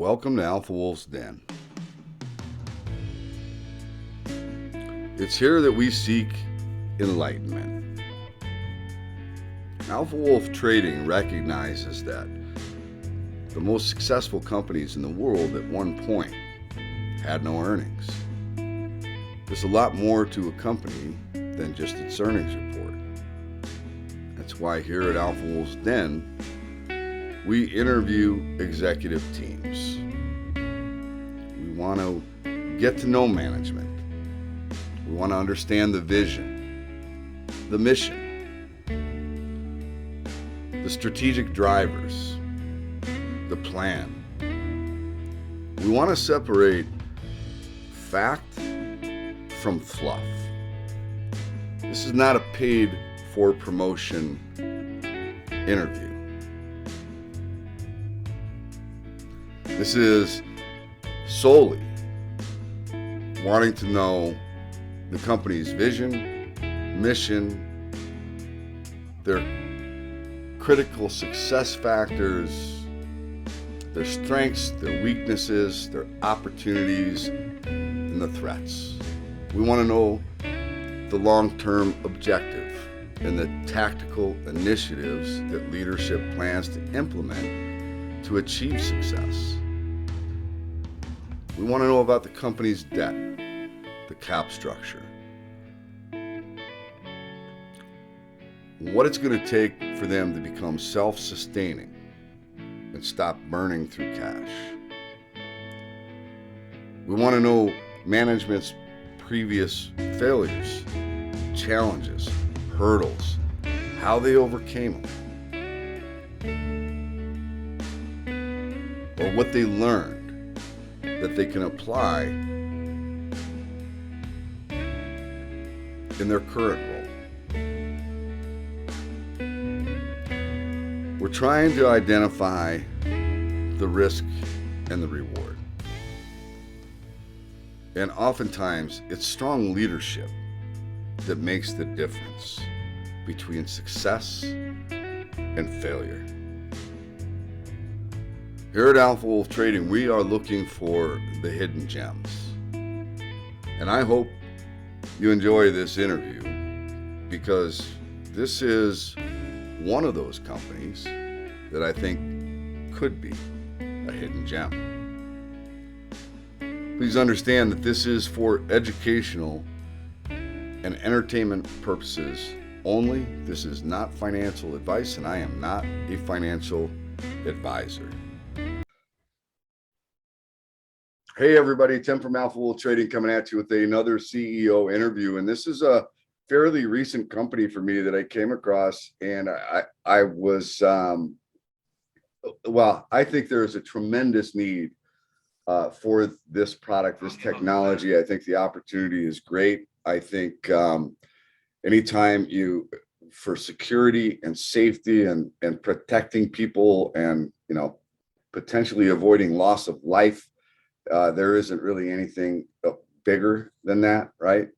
Welcome to Alpha Wolf's Den. It's here that we seek enlightenment. Alpha Wolf Trading recognizes that the most successful companies in the world at one point had no earnings. There's a lot more to a company than just its earnings report. That's why here at Alpha Wolf's Den, we interview executive teams. We want to get to know management. We want to understand the vision, the mission, the strategic drivers, the plan. We want to separate fact from fluff. This is not a paid for promotion interview. This is solely wanting to know the company's vision, mission, their critical success factors, their strengths, their weaknesses, their opportunities, and the threats. We want to know the long-term objective and the tactical initiatives that leadership plans to implement to achieve success. We want to know about the company's debt, the cap structure, what it's going to take for them to become self-sustaining and stop burning through cash. We want to know management's previous failures, challenges, hurdles, how they overcame them, or what they learned that they can apply in their current role. We're trying to identify the risk and the reward. And oftentimes, it's strong leadership that makes the difference between success and failure. Here at Alpha Wolf Trading, we are looking for the hidden gems. And I hope you enjoy this interview because this is one of those companies that I think could be a hidden gem. Please understand that this is for educational and entertainment purposes only. This is not financial advice, and I am not a financial advisor. Hey everybody, Tim from Alpha Wolf Trading coming at you with another CEO interview. And this is a fairly recent company for me that I came across, and I was, I think there is a tremendous need for this product, this technology. I think the opportunity is great. I think anytime for security and safety and protecting people and, potentially avoiding loss of life, there isn't really anything bigger than that, right?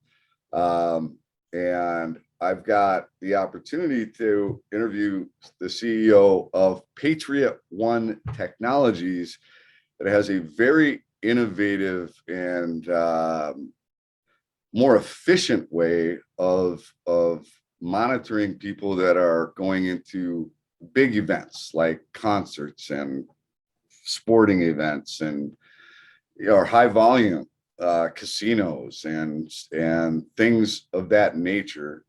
And I've got the opportunity to interview the CEO of Patriot One Technologies that has a very innovative and more efficient way of monitoring people that are going into big events like concerts and sporting events and high volume casinos and things of that nature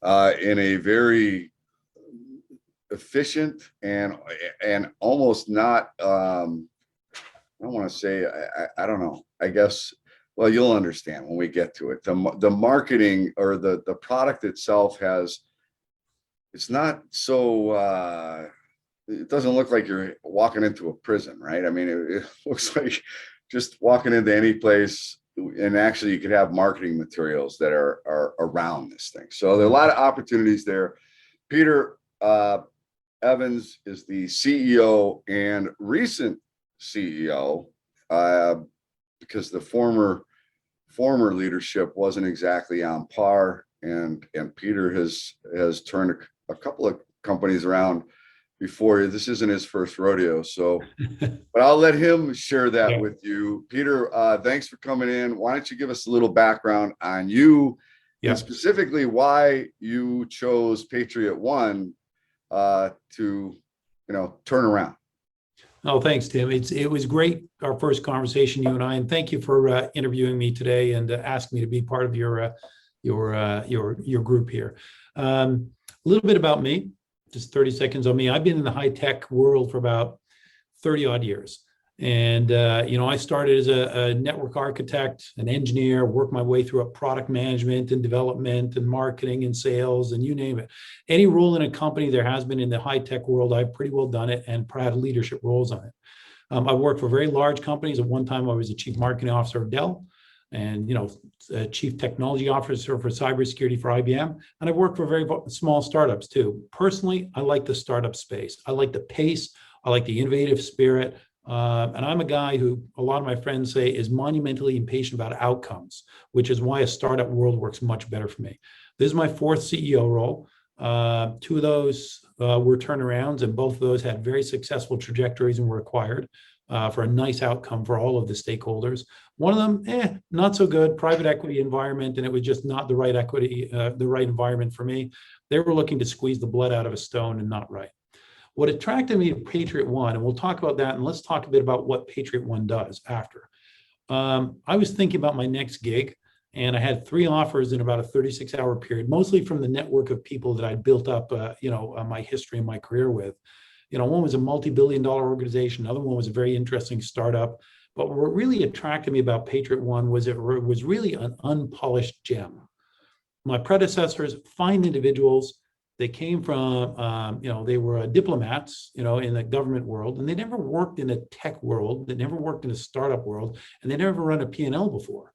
in a very efficient and almost not I don't want to say I don't know, I guess, well, you'll understand when we get to it. The marketing or the product itself it's not so it doesn't look like you're walking into a prison, right? I mean, it looks like just walking into any place, and actually you could have marketing materials that are around this thing. So there are a lot of opportunities there. Peter Evans is the CEO and recent CEO because the former leadership wasn't exactly on par, and Peter has turned a couple of companies around before you. This isn't his first rodeo, so but I'll let him share that with you. Peter, thanks for coming in. Why don't you give us a little background on you and specifically why you chose Patriot One to, turn around. Oh, thanks, Tim. It was great, our first conversation, you and I, and thank you for interviewing me today and asking me to be part of your group here. A little bit about me, just 30 seconds on me. I've been in the high tech world for about 30 odd years. And, I started as a network architect, an engineer, worked my way through product management and development and marketing and sales and you name it. Any role in a company there has been in the high tech world, I've pretty well done it and had leadership roles on it. I've worked for very large companies. At one time, I was the chief marketing officer of Dell and, chief technology officer for cybersecurity for IBM. And I've worked for very small startups too. Personally, I like the startup space. I like the pace. I like the innovative spirit. And I'm a guy who a lot of my friends say is monumentally impatient about outcomes, which is why a startup world works much better for me. This is my fourth CEO role. Two of those were turnarounds, and both of those had very successful trajectories and were acquired for a nice outcome for all of the stakeholders. One of them, not so good, private equity environment, and it was just not the right environment for me. They were looking to squeeze the blood out of a stone and not right. What attracted me to Patriot One, and we'll talk about that, and let's talk a bit about what Patriot One does after. I was thinking about my next gig, and I had 3 offers in about a 36-hour period, mostly from the network of people that I'd built up, my history and my career with. One was a multi-billion-dollar organization. Another one was a very interesting startup. But what really attracted me about Patriot One was it was really an unpolished gem. My predecessors, fine individuals. They came from, they were diplomats, in the government world, and they never worked in a tech world. They never worked in a startup world, and they never run a P&L before.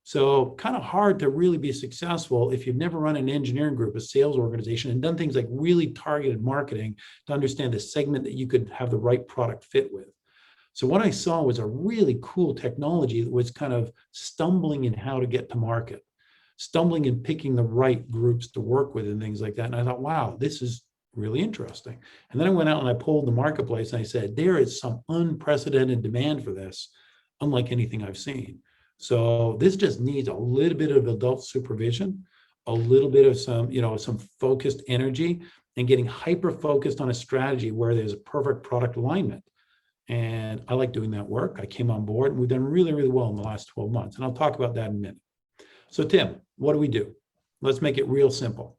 So kind of hard to really be successful if you've never run an engineering group, a sales organization, and done things like really targeted marketing to understand the segment that you could have the right product fit with. So what I saw was a really cool technology that was kind of stumbling in how to get to market, stumbling in picking the right groups to work with and things like that. And I thought, wow, this is really interesting. And then I went out and I polled the marketplace and I said, there is some unprecedented demand for this, unlike anything I've seen. So this just needs a little bit of adult supervision, a little bit of some focused energy and getting hyper-focused on a strategy where there's a perfect product alignment. And I like doing that work. I came on board and we've done really, really well in the last 12 months. And I'll talk about that in a minute. So Tim, what do we do? Let's make it real simple.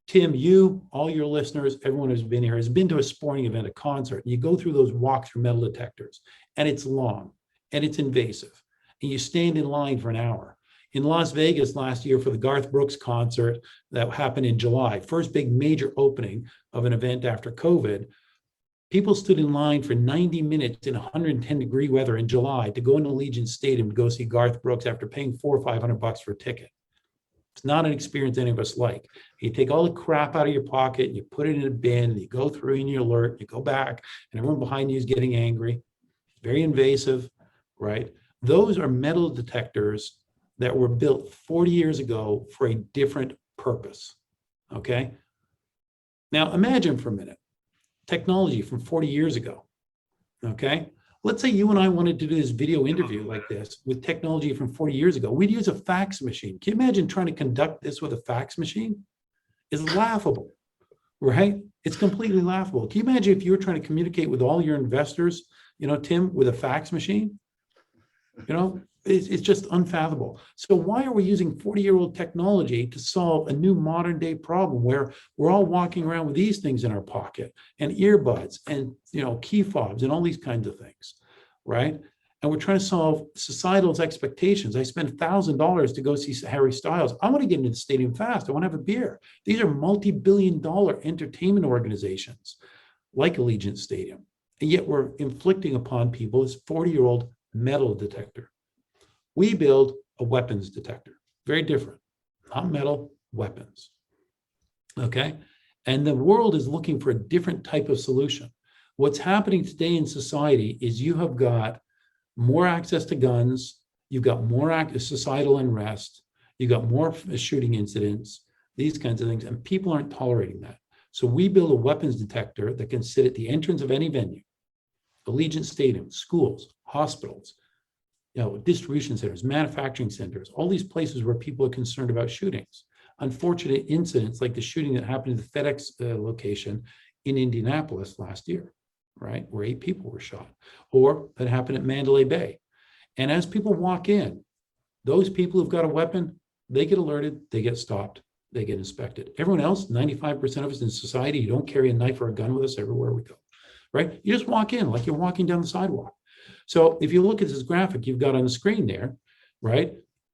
Tim, you, all your listeners, everyone who's been here has been to a sporting event, a concert, and you go through those walk-through metal detectors, and it's long, and it's invasive, and you stand in line for an hour. In Las Vegas last year for the Garth Brooks concert that happened in July, first big major opening of an event after COVID, people stood in line for 90 minutes in 110-degree weather in July to go into Allegiant Stadium to go see Garth Brooks after paying $400 or $500 for a ticket. It's not an experience any of us like. You take all the crap out of your pocket, and you put it in a bin, and you go through and you alert, you go back, and everyone behind you is getting angry. Very invasive, right? Those are metal detectors that were built 40 years ago for a different purpose, okay? Now imagine for a minute, technology from 40 years ago, okay? Let's say you and I wanted to do this video interview like this with technology from 40 years ago. We'd use a fax machine. Can you imagine trying to conduct this with a fax machine? It's laughable, right? It's completely laughable. Can you imagine if you were trying to communicate with all your investors, Tim, with a fax machine? It's just unfathomable. So why are we using 40-year-old technology to solve a new modern day problem where we're all walking around with these things in our pocket and earbuds and, key fobs and all these kinds of things, right? And we're trying to solve societal's expectations. I spent $1,000 to go see Harry Styles. I want to get into the stadium fast. I want to have a beer. These are multi-billion-dollar entertainment organizations like Allegiant Stadium. And yet we're inflicting upon people this 40-year-old metal detector. We build a weapons detector, very different, not metal, weapons, okay? And the world is looking for a different type of solution. What's happening today in society is you have got more access to guns, you've got more societal unrest, you've got more shooting incidents, these kinds of things, and people aren't tolerating that. So we build a weapons detector that can sit at the entrance of any venue, Allegiant Stadium, schools, hospitals, distribution centers, manufacturing centers, all these places where people are concerned about shootings. Unfortunate incidents like the shooting that happened at the FedEx location in Indianapolis last year, right, where 8 people were shot, or that happened at Mandalay Bay. And as people walk in, those people who've got a weapon, they get alerted, they get stopped, they get inspected. Everyone else, 95% of us in society, you don't carry a knife or a gun with us everywhere we go, right? You just walk in like you're walking down the sidewalk. So if you look at this graphic you've got on the screen there, right,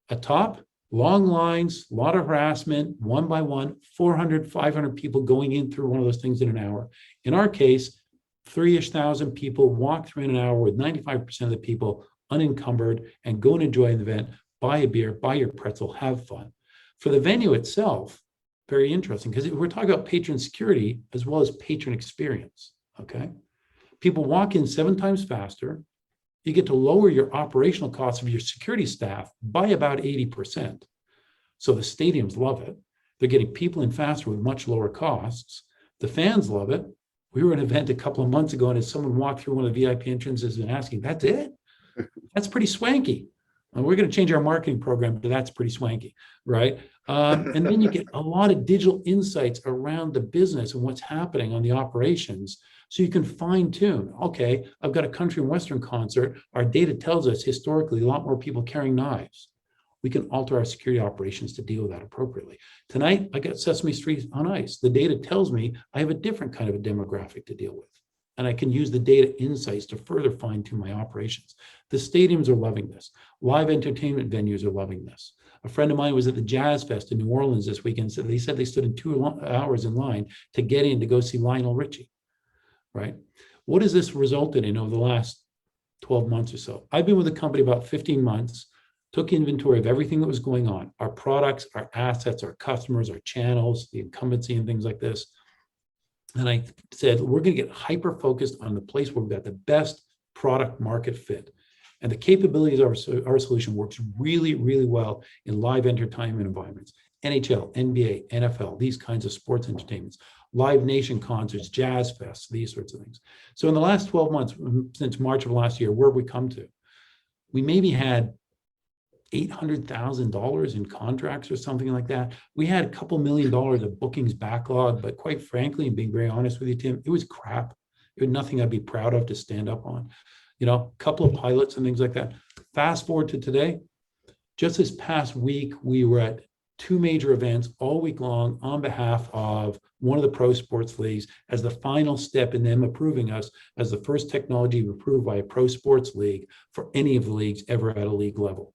atop, long lines, a lot of harassment, one by one, 400, 500 people going in through one of those things in an hour. In our case, 3,000 people walk through in an hour with 95% of the people unencumbered and go and enjoy an event, buy a beer, buy your pretzel, have fun. For the venue itself, very interesting, because we're talking about patron security as well as patron experience, okay? People walk in 7 times faster. You get to lower your operational costs of your security staff by about 80%. So the stadiums love it. They're getting people in faster with much lower costs. The fans love it. We were at an event a couple of months ago, and as someone walked through one of the VIP entrances and asking, "That's it? That's pretty swanky." And we're going to change our marketing program to "That's pretty swanky," right? And then you get a lot of digital insights around the business and what's happening on the operations. So you can fine tune, okay, I've got a country and Western concert. Our data tells us historically a lot more people carrying knives. We can alter our security operations to deal with that appropriately. Tonight, I got Sesame Street on ice. The data tells me I have a different kind of a demographic to deal with. And I can use the data insights to further fine tune my operations. The stadiums are loving this. Live entertainment venues are loving this. A friend of mine was at the Jazz Fest in New Orleans this weekend. So they said they stood in 2 hours in line to get in to go see Lionel Richie. Right? What has this resulted in over the last 12 months or so? I've been with the company about 15 months, took inventory of everything that was going on, our products, our assets, our customers, our channels, the incumbency and things like this. And I said, we're going to get hyper-focused on the place where we've got the best product market fit. And the capabilities of our solution works really, really well in live entertainment environments. NHL, NBA, NFL, these kinds of sports entertainments. Live Nation concerts, jazz fests, these sorts of things. So in the last 12 months, since March of last year, where have we come to? We maybe had $800,000 in contracts or something like that. We had a couple $1 million of bookings backlog, but quite frankly, and being very honest with you, Tim, it was crap. It was nothing I'd be proud of to stand up on. A couple of pilots and things like that. Fast forward to today, just this past week, we were at 2 major events all week long on behalf of one of the pro sports leagues as the final step in them approving us as the first technology approved by a pro sports league for any of the leagues ever at a league level,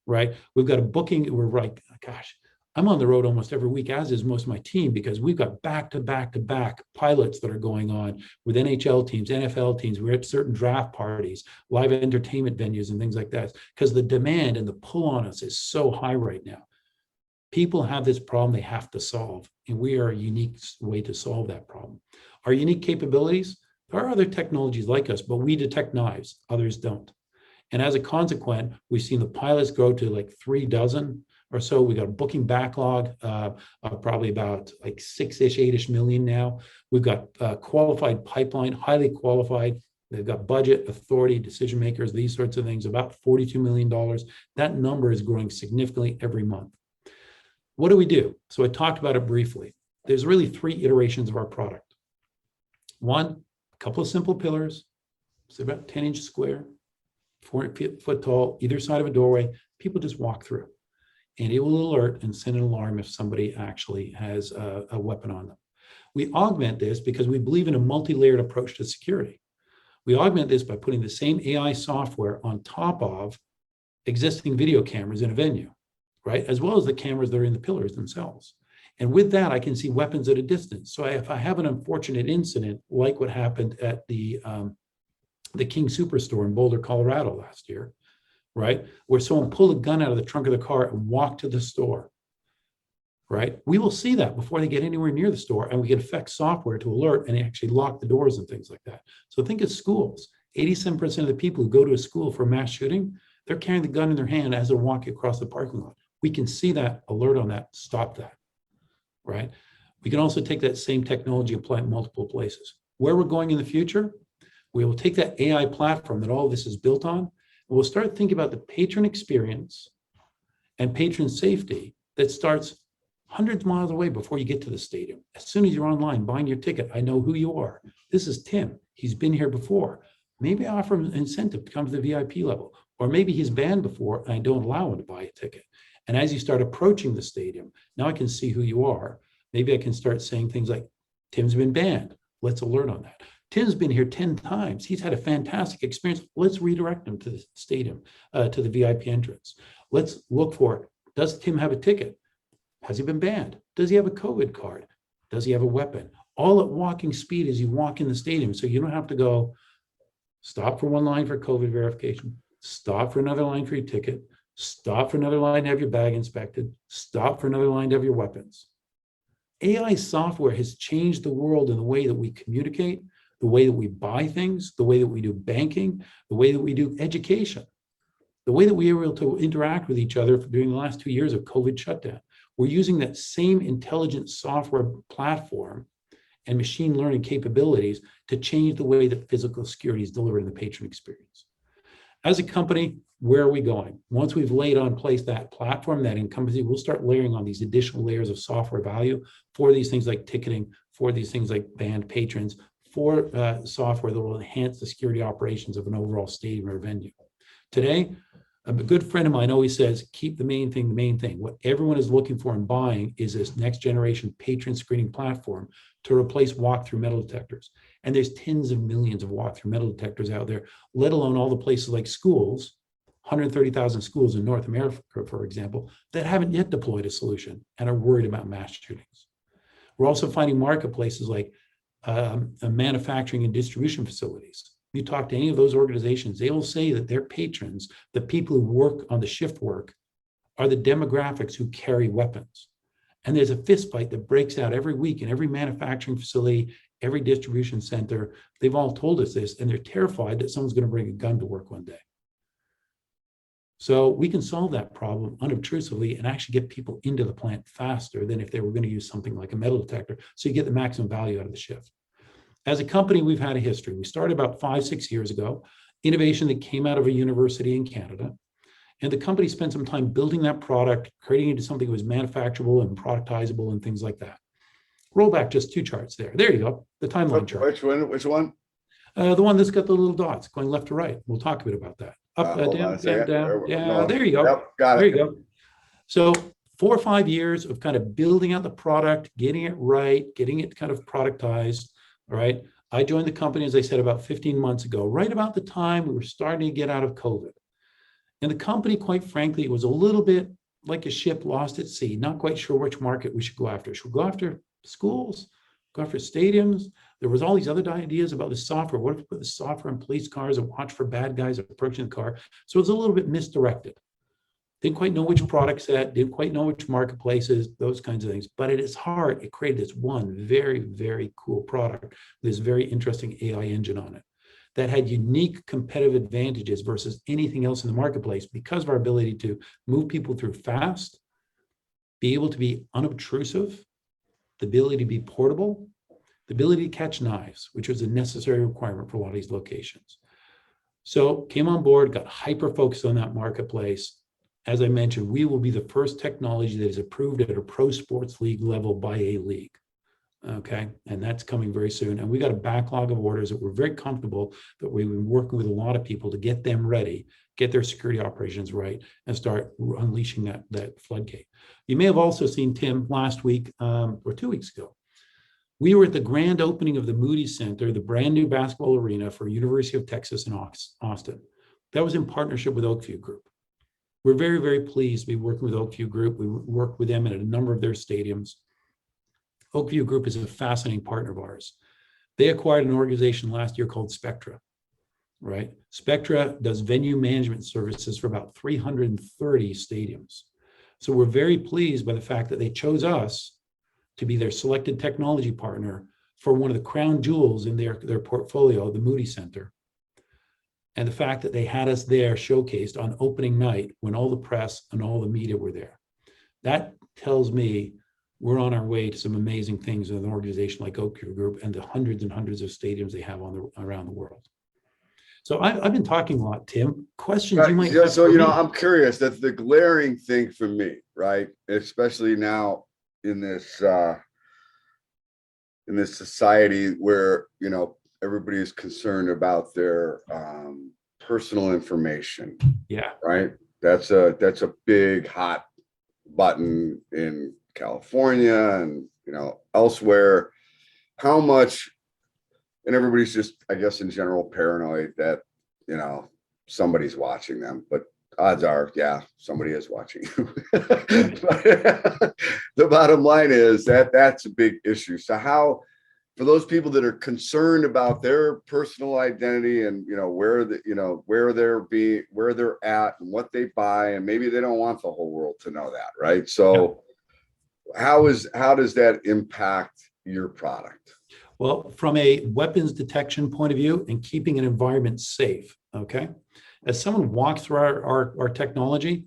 right? We've got a booking. We're like, gosh, I'm on the road almost every week, as is most of my team, because we've got back-to-back pilots that are going on with NHL teams, NFL teams. We're at certain draft parties, live entertainment venues and things like that, because the demand and the pull on us is so high right now. People have this problem they have to solve, and we are a unique way to solve that problem. Our unique capabilities, there are other technologies like us, but we detect knives, others don't. And as a consequence, we've seen the pilots grow to like 3 dozen or so. We got a booking backlog of probably about like 6-ish, 8-ish million now. We've got qualified pipeline, highly qualified. They've got budget, authority, decision makers, these sorts of things, about $42 million. That number is growing significantly every month. What do we do? So I talked about it briefly. There's really 3 iterations of our product. One, a couple of simple pillars. It's about 10 inches square, 4 foot tall, either side of a doorway. People just walk through, and it will alert and send an alarm if somebody actually has a weapon on them. We augment this because we believe in a multi-layered approach to security. We augment this by putting the same AI software on top of existing video cameras in a venue, right? As well as the cameras that are in the pillars themselves. And with that, I can see weapons at a distance. So if I have an unfortunate incident, like what happened at the King Superstore in Boulder, Colorado last year, right? Where someone pulled a gun out of the trunk of the car and walked to the store, right? We will see that before they get anywhere near the store, and we can affect software to alert and actually lock the doors and things like that. So think of schools. 87% of the people who go to a school for a mass shooting, they're carrying the gun in their hand as they're walking across the parking lot. We can see that, alert on that, stop that, right? We can also take that same technology and apply it in multiple places. Where we're going in the future, we will take that AI platform that all of this is built on, and we'll start thinking about the patron experience and patron safety that starts hundreds of miles away before you get to the stadium. As soon as you're online buying your ticket, I know who you are. This is Tim. He's been here before. Maybe I offer him an incentive to come to the VIP level, or maybe he's banned before and I don't allow him to buy a ticket. And as you start approaching the stadium, now I can see who you are. Maybe I can start saying things like, Tim's been banned. Let's alert on that. Tim's been here 10 times. He's had a fantastic experience. Let's redirect him to the stadium, to the VIP entrance. Let's look for, does Tim have a ticket? Has he been banned? Does he have a COVID card? Does he have a weapon? All at walking speed as you walk in the stadium. So you don't have to go stop for one line for COVID verification, stop for another line for your ticket, stop for another line to have your bag inspected, stop for another line to have your weapons. AI software has changed the world in the way that we communicate, the way that we buy things, the way that we do banking, the way that we do education, the way that we were able to interact with each other during the last 2 years of COVID shutdown. We're using that same intelligent software platform and machine learning capabilities to change the way that physical security is delivered in the patron experience. As a company, where are we going? Once we've laid on place that platform, that encompassing, we'll start layering on these additional layers of software value for these things like ticketing, for these things like banned patrons, for software that will enhance the security operations of an overall stadium or venue. Today, a good friend of mine always says, keep the main thing the main thing. What everyone is looking for and buying is this next generation patron screening platform to replace walk-through metal detectors. And there's tens of millions of walk-through metal detectors out there, let alone all the places like schools, 130,000 schools in North America, for example, that haven't yet deployed a solution and are worried about mass shootings. We're also finding marketplaces like manufacturing and distribution facilities. You talk to any of those organizations, they will say that their patrons, the people who work on the shift work, are the demographics who carry weapons. And there's a fist fight that breaks out every week in every manufacturing facility, every distribution center. They've all told us this, and they're terrified that someone's going to bring a gun to work one day. So we can solve that problem unobtrusively and actually get people into the plant faster than if they were going to use something like a metal detector. So you get the maximum value out of the shift. As a company, we've had a history. We started about 5-6 years ago, innovation that came out of a university in Canada. And the company spent some time building that product, creating it into something that was manufacturable and productizable and things like that. Roll back just 2 charts there. There you go, the timeline chart. Which one? The one that's got the little dots going left to right. We'll talk a bit about that. Up, down, down. Yeah, there you go. Yep, got it. There you go. So 4 or 5 years of kind of building out the product, getting it right, getting it kind of productized. All right. I joined the company, as I said, about 15 months ago, right about the time we were starting to get out of COVID. And the company, quite frankly, it was a little bit like a ship lost at sea, not quite sure which market we should go after. Should we go after schools, go after stadiums? There was all these other ideas about the software. What if we put the software in police cars and watch for bad guys approaching the car? So it was a little bit misdirected. Didn't quite know which product set, didn't quite know which marketplaces, those kinds of things. But at its heart, it created this one very, very cool product with this very interesting AI engine on it that had unique competitive advantages versus anything else in the marketplace because of our ability to move people through fast, be able to be unobtrusive, the ability to be portable, the ability to catch knives, which was a necessary requirement for a lot of these locations. So came on board, got hyper-focused on that marketplace. As I mentioned, we will be the first technology that is approved at a pro sports league level by a league. Okay, and that's coming very soon. And we got a backlog of orders that we're very comfortable that we've been working with a lot of people to get them ready, get their security operations right, and start unleashing that floodgate. You may have also seen Tim last week or 2 weeks ago. We were at the grand opening of the Moody Center, the brand new basketball arena for University of Texas in Austin. That was in partnership with Oakview Group. We're very, very pleased to be working with Oakview Group. We work with them at a number of their stadiums. Oakview Group is a fascinating partner of ours. They acquired an organization last year called Spectra, right? Spectra does venue management services for about 330 stadiums. So we're very pleased by the fact that they chose us to be their selected technology partner for one of the crown jewels in their portfolio, the Moody Center. And the fact that they had us there showcased on opening night when all the press and all the media were there. That tells me we're on our way to some amazing things with an organization like Oak Group and the hundreds and hundreds of stadiums they have around the world. So I've been talking a lot, Tim. Questions you might have So, for me? I'm curious. That's the glaring thing for me, right? Especially now in this society where, everybody is concerned about their personal information. Yeah. Right. That's a big hot button in California and, elsewhere. How much, and everybody's just, I guess, in general paranoid that, somebody's watching them, but odds are, yeah, somebody is watching you. The bottom line is that's a big issue. So how, for those people that are concerned about their personal identity and, where they're at and what they buy, and maybe they don't want the whole world to know that, right? So how does that impact your product? Well, from a weapons detection point of view and keeping an environment safe, okay? As someone walks through our technology,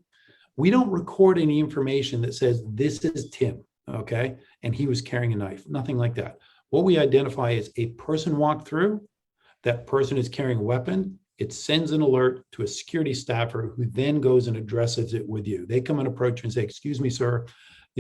we don't record any information that says this is Tim, okay? And he was carrying a knife, nothing like that. What we identify is a person walked through, that person is carrying a weapon, it sends an alert to a security staffer who then goes and addresses it with you. They come and approach you and say, excuse me, sir,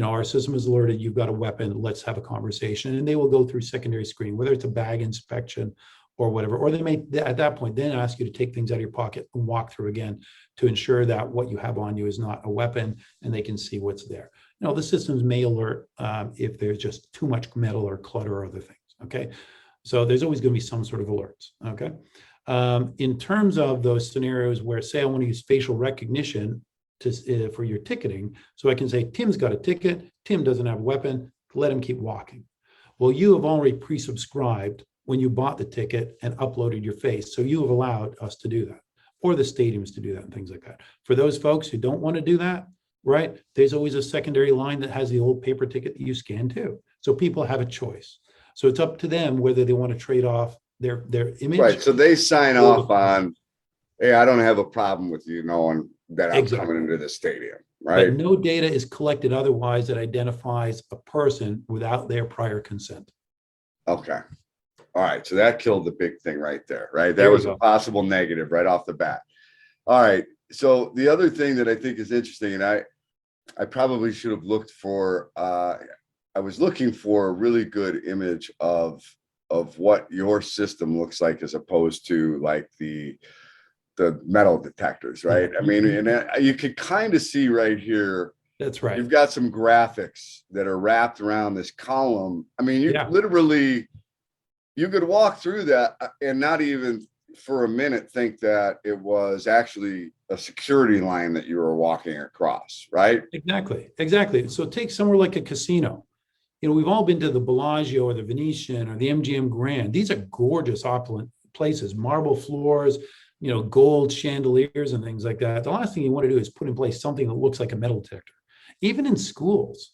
our system is alerted, you've got a weapon, let's have a conversation. And they will go through secondary screening, whether it's a bag inspection or whatever, or they may, at that point, then ask you to take things out of your pocket and walk through again to ensure that what you have on you is not a weapon and they can see what's there. The systems may alert if there's just too much metal or clutter or other things, okay? So there's always gonna be some sort of alerts, okay? In terms of those scenarios where, say, I wanna use facial recognition for your ticketing, so I can say, Tim's got a ticket, Tim doesn't have a weapon, let him keep walking. Well, you have already pre-subscribed when you bought the ticket and uploaded your face. So you have allowed us to do that, or the stadiums to do that and things like that. For those folks who don't want to do that, right, there's always a secondary line that has the old paper ticket that you scan too. So people have a choice. So it's up to them whether they want to trade off their image. Right, so they sign off on, hey, I don't have a problem with you knowing that I'm coming into the stadium, right? But no data is collected otherwise that identifies a person without their prior consent. Okay. All right. So that killed the big thing right there, right? That was a possible negative right off the bat. All right. So the other thing that I think is interesting, and I probably should have looked for, I was looking for a really good image of what your system looks like as opposed to like the metal detectors, right? I mean, and you could kind of see right here. That's right. You've got some graphics that are wrapped around this column. I mean, you literally, you could walk through that and not even for a minute think that it was actually a security line that you were walking across, right? Exactly. So take somewhere like a casino. We've all been to the Bellagio or the Venetian or the MGM Grand. These are gorgeous, opulent places, marble floors, gold chandeliers and things like that. The last thing you want to do is put in place something that looks like a metal detector. Even in schools,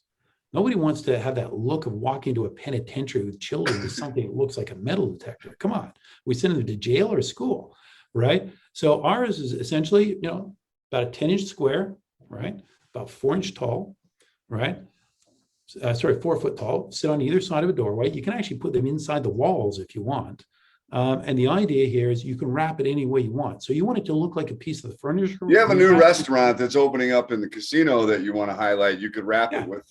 nobody wants to have that look of walking to a penitentiary with children with something that looks like a metal detector. Come on, we send them to jail or school, right? So ours is essentially, about a 10-inch square, right? About 4-inch tall, right? 4 foot tall, sit on either side of a doorway. You can actually put them inside the walls if you want. And the idea here is you can wrap it any way you want. So you want it to look like a piece of the furniture. You have a new restaurant that's opening up in the casino that you want to highlight. You could wrap it with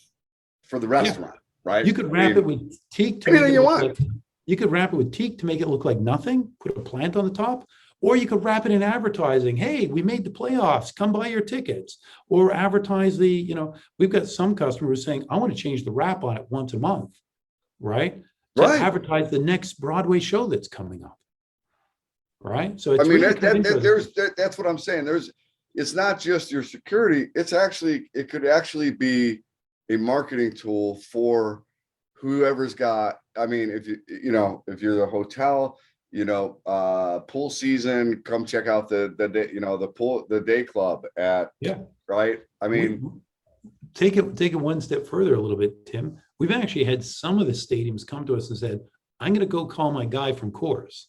for the restaurant, right? You could wrap it with teak to anything you want. You could wrap it with teak to make it look like nothing, put a plant on the top, or you could wrap it in advertising. Hey, we made the playoffs, come buy your tickets. Or advertise we've got some customers saying, I want to change the wrap on it once a month, right? To advertise the next Broadway show that's coming up, right? So it's that's what I'm saying. It's not just your security. It could actually be a marketing tool for whoever's got. I mean, if you're the hotel, pool season, come check out the day club at right. I mean, take it one step further a little bit, Tim. We've actually had some of the stadiums come to us and said, I'm going to go call my guy from Coors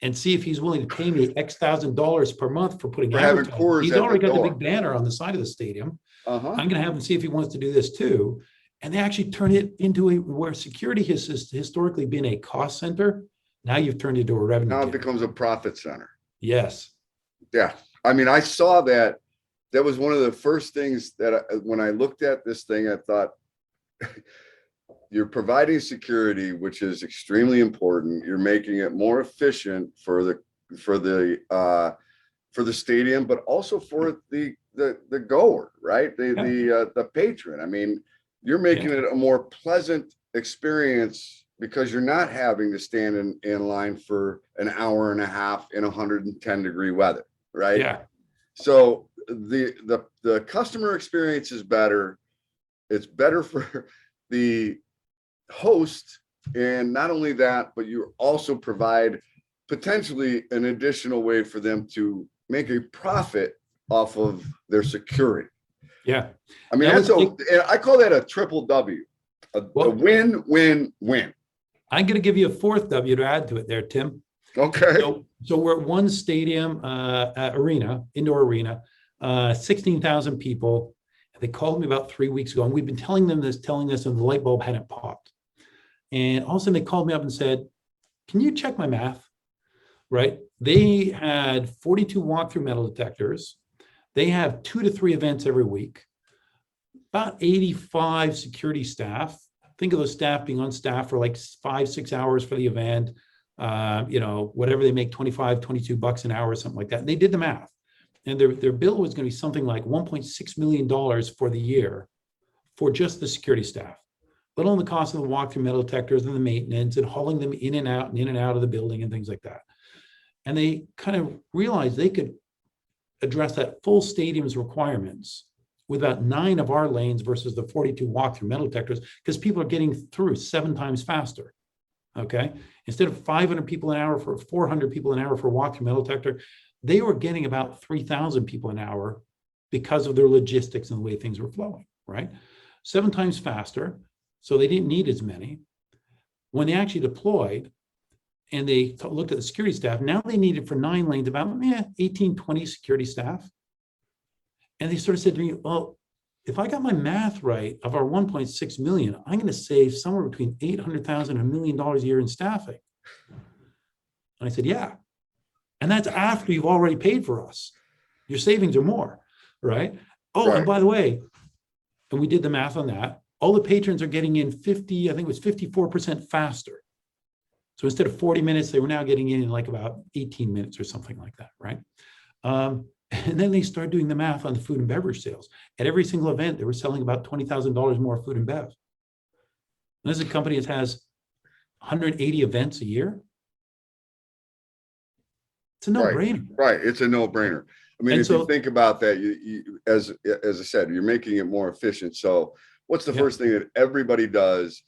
and see if he's willing to pay me X $1,000 per month for putting advertising. He's already got the big banner on the side of the stadium. I'm going to have him see if he wants to do this too. And they actually turn it into where security has historically been a cost center. Now you've turned it into a revenue. Now it becomes a profit center. Yes. Yeah. I mean, I saw that. That was one of the first things that when I looked at this thing, I thought, you're providing security, which is extremely important. You're making it more efficient for the stadium, but also for the goer, right? The patron. I mean, you're making it a more pleasant experience because you're not having to stand in line for an hour and a half in 110-degree weather, right? Yeah. So the customer experience is better. It's better for the host, and not only that, but you also provide potentially an additional way for them to make a profit off of their security. Yeah. I mean, I call that a triple W, a win, win, win. I'm going to give you a fourth W to add to it there, Tim. Okay. So we're at one stadium arena, indoor arena, 16,000 people. They called me about 3 weeks ago, and we've been telling them this, and the light bulb hadn't popped. And all of a sudden they called me up and said, can you check my math? Right? They had 42 walkthrough metal detectors. They have 2 to 3 events every week, about 85 security staff. Think of those staff being on staff for like 5-6 hours for the event. Whatever they make, $22 an hour or something like that. And they did the math. And their bill was going to be something like $1.6 million for the year for just the security staff, let alone the cost of the walkthrough metal detectors and the maintenance and hauling them in and out of the building and things like that. And they kind of realized they could address that full stadium's requirements with about 9 of our lanes versus the 42 walkthrough metal detectors, because people are getting through 7 times faster. Okay. Instead of 500 people an hour for 400 people an hour for walkthrough metal detector, they were getting about 3,000 people an hour because of their logistics and the way things were flowing, right? 7 times faster. So they didn't need as many. When they actually deployed and they looked at the security staff, now they needed for 9 lanes about 18, 20 security staff. And they sort of said to me, well, if I got my math right of our 1.6 million, I'm going to save somewhere between 800,000 and $1 million a year in staffing. And I said, yeah. And that's after you've already paid for us. Your savings are more, right? Oh, right. And by the way, and we did the math on that, all the patrons are getting in 54% faster. So instead of 40 minutes, they were now getting in like about 18 minutes or something like that, right? And then they started doing the math on the food and beverage sales. At every single event, they were selling about $20,000 more food and bev. And this is a company that has 180 events a year. It's a no-brainer. Right. It's a no-brainer. I mean, if you think about that, you as I said, you're making it more efficient. So what's the first thing that everybody does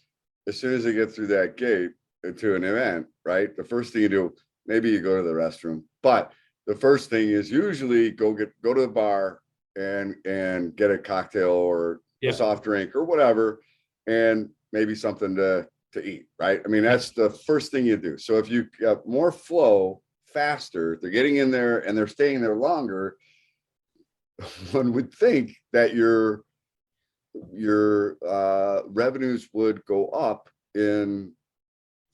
as soon as they get through that gate to an event, right? The first thing you do, maybe you go to the restroom, but the first thing is usually go to the bar and get a cocktail or a soft drink or whatever, and maybe something to eat, right? I mean, that's the first thing you do. So if you got more flow faster, they're getting in there and they're staying there longer, one would think that your revenues would go up in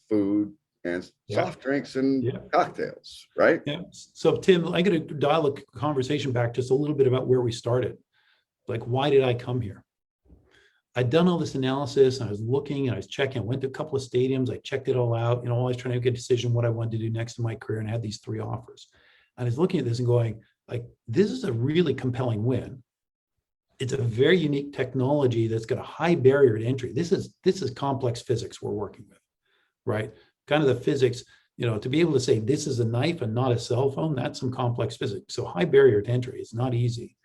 food and soft drinks and cocktails, right? Yeah. So Tim, I'm going to dial the conversation back just a little bit about where we started. Like, why did I come here? I'd done all this analysis and I was looking and I was checking. I went to a couple of stadiums. I checked it all out. I was trying to make a decision what I wanted to do next in my career, and I had these 3 offers. And I was looking at this and going, like, this is a really compelling win. It's a very unique technology that's got a high barrier to entry. This is complex physics we're working with, right? Kind of the physics, to be able to say this is a knife and not a cell phone, that's some complex physics. So high barrier to entry. It's not easy.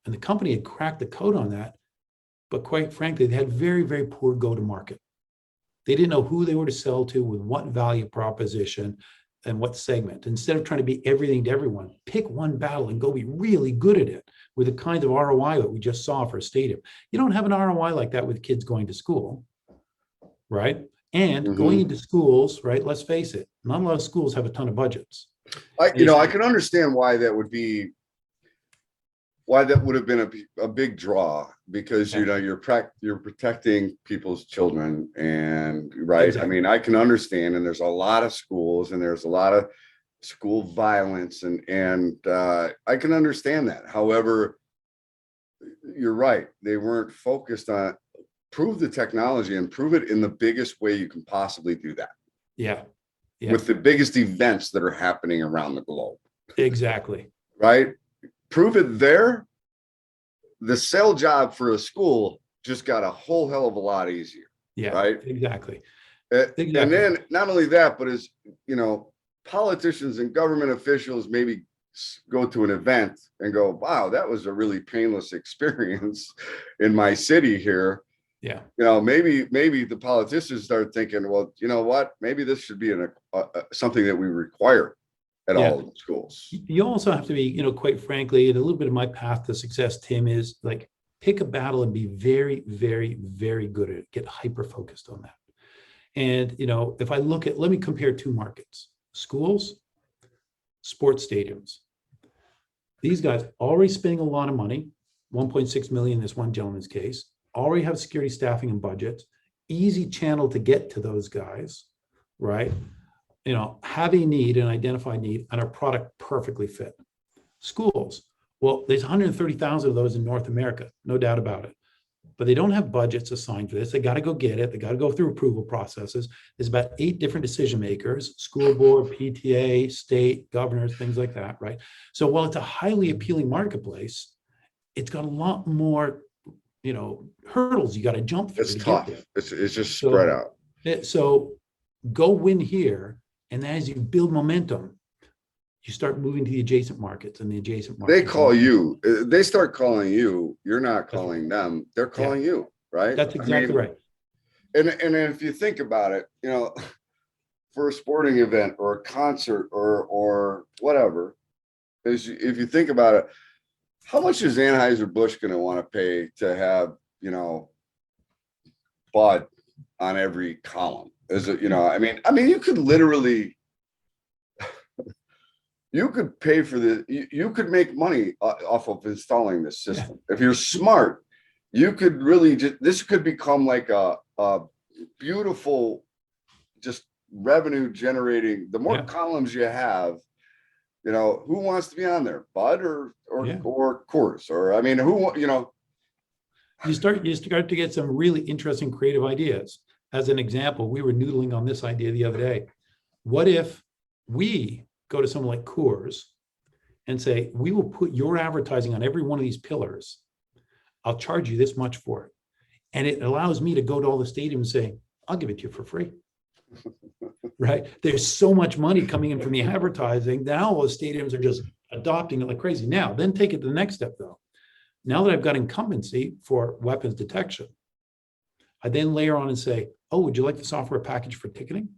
And the company had cracked the code on that. But quite frankly, they had very, very poor go-to-market. They didn't know who they were to sell to, with what value proposition and what segment. Instead of trying to be everything to everyone, pick one battle and go be really good at it with the kind of ROI that we just saw for a stadium. You don't have an ROI like that with kids going to school, right? And going into schools, right? Let's face it, not a lot of schools have a ton of budgets. I can understand why that would be why that would have been a big draw, because you know you're protecting people's children, and right. Exactly. I mean, I can understand, and there's a lot of schools, and there's a lot of school violence, and I can understand that. However, you're right, they weren't focused on prove the technology and prove it in the biggest way you can possibly do that. Yeah. Yeah. With the biggest events that are happening around the globe. Exactly. Right? Prove it there. The sell job for a school just got a whole hell of a lot easier. Yeah. Right? Exactly. And then not only that, but as you know, politicians and government officials maybe go to an event and go, wow, that was a really painless experience in my city here. Yeah. You know, maybe the politicians start thinking, well, you know what, maybe this should be something that we require at all of the schools. You also have to be, you know, quite frankly, and a little bit of my path to success, Tim, is like pick a battle and be very, very, very good at it. Get hyper focused on that. And, you know, if I look at, let me compare two markets: schools, sports stadiums. These guys already spending a lot of money, 1.6 million in this one gentleman's case, already have security staffing and budgets, easy channel to get to those guys, right? You know, have a need, an identified need, and our product perfectly fit. Schools, well, there's 130,000 of those in North America, no doubt about it. But they don't have budgets assigned for this. They got to go get it. They got to go through approval processes. There's about 8 different decision makers: school board, PTA, state, governors, things like that, right? So while it's a highly appealing marketplace, it's got a lot more, you know, hurdles you got to jump through. It's tough. It's just spread out. So go win here. And then as you build momentum, you start moving to the adjacent markets, and the adjacent markets. They call you. They start calling you. You're not calling them. They're calling you, right? That's exactly right. And if you think about it, you know, for a sporting event or a concert or whatever, if you think about it, how much is Anheuser-Busch going to want to pay to have, you know, Bud on every column? Is it, you know, I mean, you could literally, you could pay for the, you could make money off of installing this system. Yeah. If you're smart, you could really this could become like a beautiful, just revenue generating. The more columns you have, you know, who wants to be on there? Bud or Coors, or I mean, who, you know, you start to get some really interesting creative ideas. As an example, we were noodling on this idea the other day. What if we go to someone like Coors and say, we will put your advertising on every one of these pillars. I'll charge you this much for it. And it allows me to go to all the stadiums and say, I'll give it to you for free. Right? There's so much money coming in from the advertising. Now all the stadiums are just adopting it like crazy. Now, then take it to the next step though. Now that I've got incumbency for weapons detection, I then layer on and say, oh, would you like the software package for ticketing?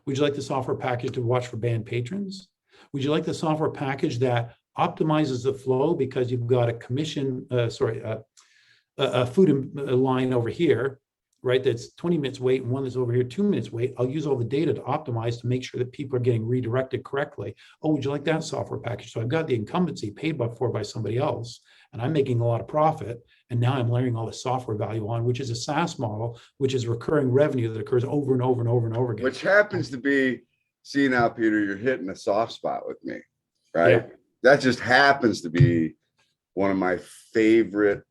Would you like the software package to watch for band patrons? Would you like the software package that optimizes the flow because you've got a commission, a food line over here, right? That's 20 minutes wait, and one that's over here, 2 minutes wait. I'll use all the data to optimize to make sure that people are getting redirected correctly. Oh, would you like that software package? So I've got the incumbency paid for by somebody else, and I'm making a lot of profit. And now I'm layering all the software value on, which is a SaaS model, which is recurring revenue that occurs over and over and over and over again. Which happens to be, see now, Peter, you're hitting a soft spot with me, right? Yeah. That just happens to be one of my favorite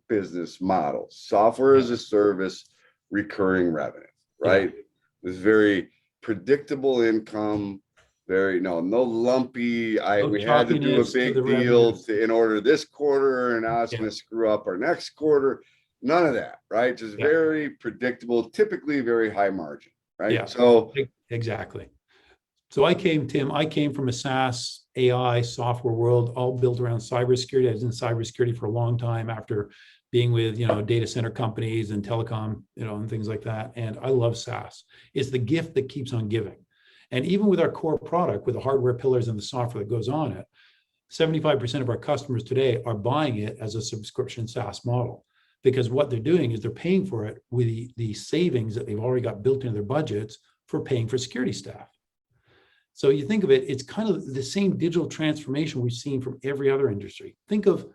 business models. Software as a service, recurring revenue, right? This very predictable income, very no lumpy. We had to do a big deal in order this quarter, and now it's going to screw up our next quarter. None of that, right? Just very predictable, typically very high margin, right? Yeah. So exactly. So Tim, I came from a SaaS AI software world, all built around cybersecurity. I was in cybersecurity for a long time after being with, data center companies and telecom, and things like that. And I love SaaS. It's the gift that keeps on giving. And even with our core product, with the hardware pillars and the software that goes on it, 75% of our customers today are buying it as a subscription SaaS model, because what they're doing is they're paying for it with the savings that they've already got built into their budgets for paying for security staff. So you think of it, it's kind of the same digital transformation we've seen from every other industry. Think of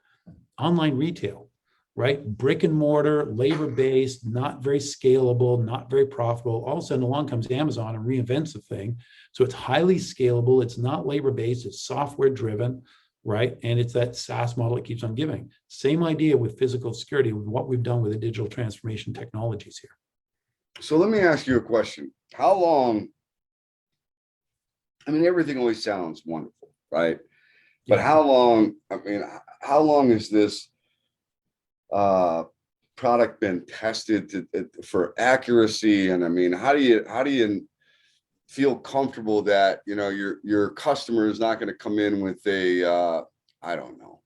online retail, right? Brick and mortar, labor-based, not very scalable, not very profitable. All of a sudden along comes Amazon and reinvents the thing. So it's highly scalable. It's not labor-based, it's software-driven, right? And it's that SaaS model that keeps on giving. Same idea with physical security, with what we've done with the digital transformation technologies here. So let me ask you a question. How long, I mean, everything always sounds wonderful, right? But Yeah. how long, I mean, how long has this product been tested for accuracy? And I mean, how do you feel comfortable that, you know, your customer is not going to come in with a, I don't know,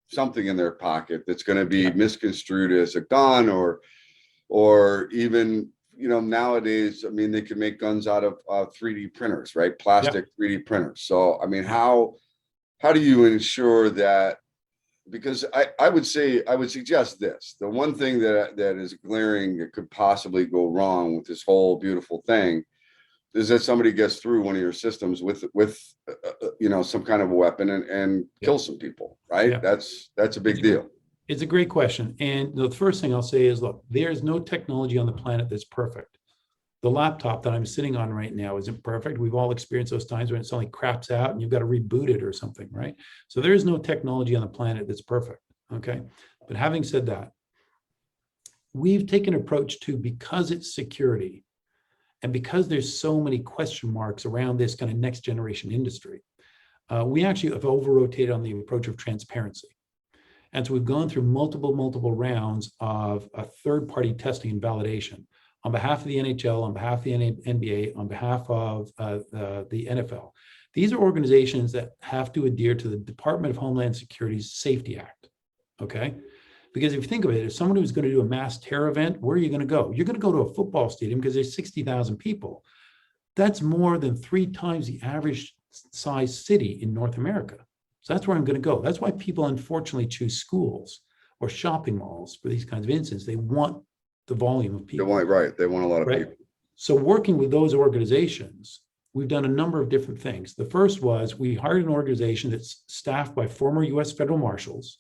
something in their pocket that's going to be misconstrued as a gun, or even, you know, nowadays, I mean, they can make guns out of 3D printers, right? Plastic 3D printers. So, I mean, how do you ensure that? Because I would suggest this. The one thing that is glaring that could possibly go wrong with this whole beautiful thing is that somebody gets through one of your systems with you know, some kind of a weapon and kill some people, right? Yeah. That's a big deal. It's a great question. And the first thing I'll say is, look, there's no technology on the planet that's perfect. The laptop that I'm sitting on right now isn't perfect. We've all experienced those times when it suddenly craps out and you've got to reboot it or something, right? So there is no technology on the planet that's perfect, okay? But having said that, we've taken an approach to, because it's security and because there's so many question marks around this kind of next generation industry, we actually have over-rotated on the approach of transparency. And so we've gone through multiple rounds of third-party testing and validation on behalf of the NHL, on behalf of the NBA, on behalf of the NFL. These are organizations that have to adhere to the Department of Homeland Security's Safety Act, okay? Because if you think of it, if someone who's going to do a mass terror event, where are you going to go? You're going to go to a football stadium because there's 60,000 people. That's more than 3 times the average size city in North America. So that's where I'm going to go. That's why people unfortunately choose schools or shopping malls for these kinds of incidents. They want the volume of people. They want a lot of people. So working with those organizations, we've done a number of different things. The first was we hired an organization that's staffed by former US federal marshals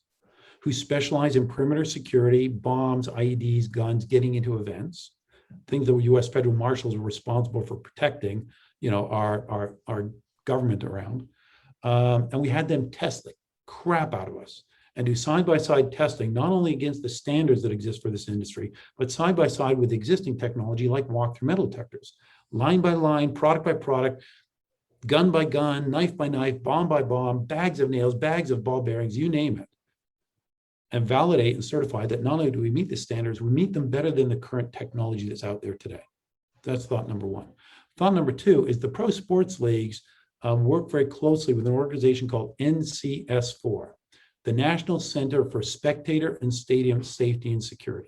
who specialize in perimeter security, bombs, IEDs, guns, getting into events, things that US federal marshals are responsible for protecting, you know, our government around. And we had them test the crap out of us and do side-by-side testing, not only against the standards that exist for this industry, but side-by-side with existing technology like walk-through metal detectors, line by line, product by product, gun by gun, knife by knife, bomb by bomb, bags of nails, bags of ball bearings, you name it, and validate and certify that not only do we meet the standards, we meet them better than the current technology that's out there today. That's thought number one. Thought number two is the pro sports leagues work very closely with an organization called NCS4, the National Center for Spectator and Stadium Safety and Security.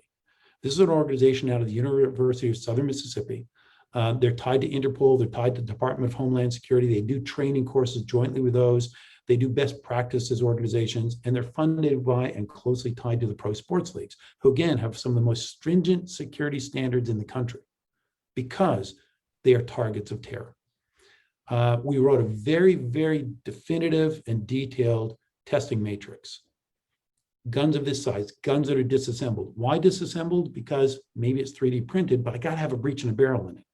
This is an organization out of the University of Southern Mississippi. They're tied to Interpol, they're tied to the Department of Homeland Security. They do training courses jointly with those. They do best practices organizations, and they're funded by and closely tied to the pro sports leagues, who again have some of the most stringent security standards in the country because they are targets of terror. We wrote a very, very definitive and detailed testing matrix. Guns of this size, guns that are disassembled. Why disassembled? Because maybe it's 3D printed, but I got to have a breech and a barrel in it.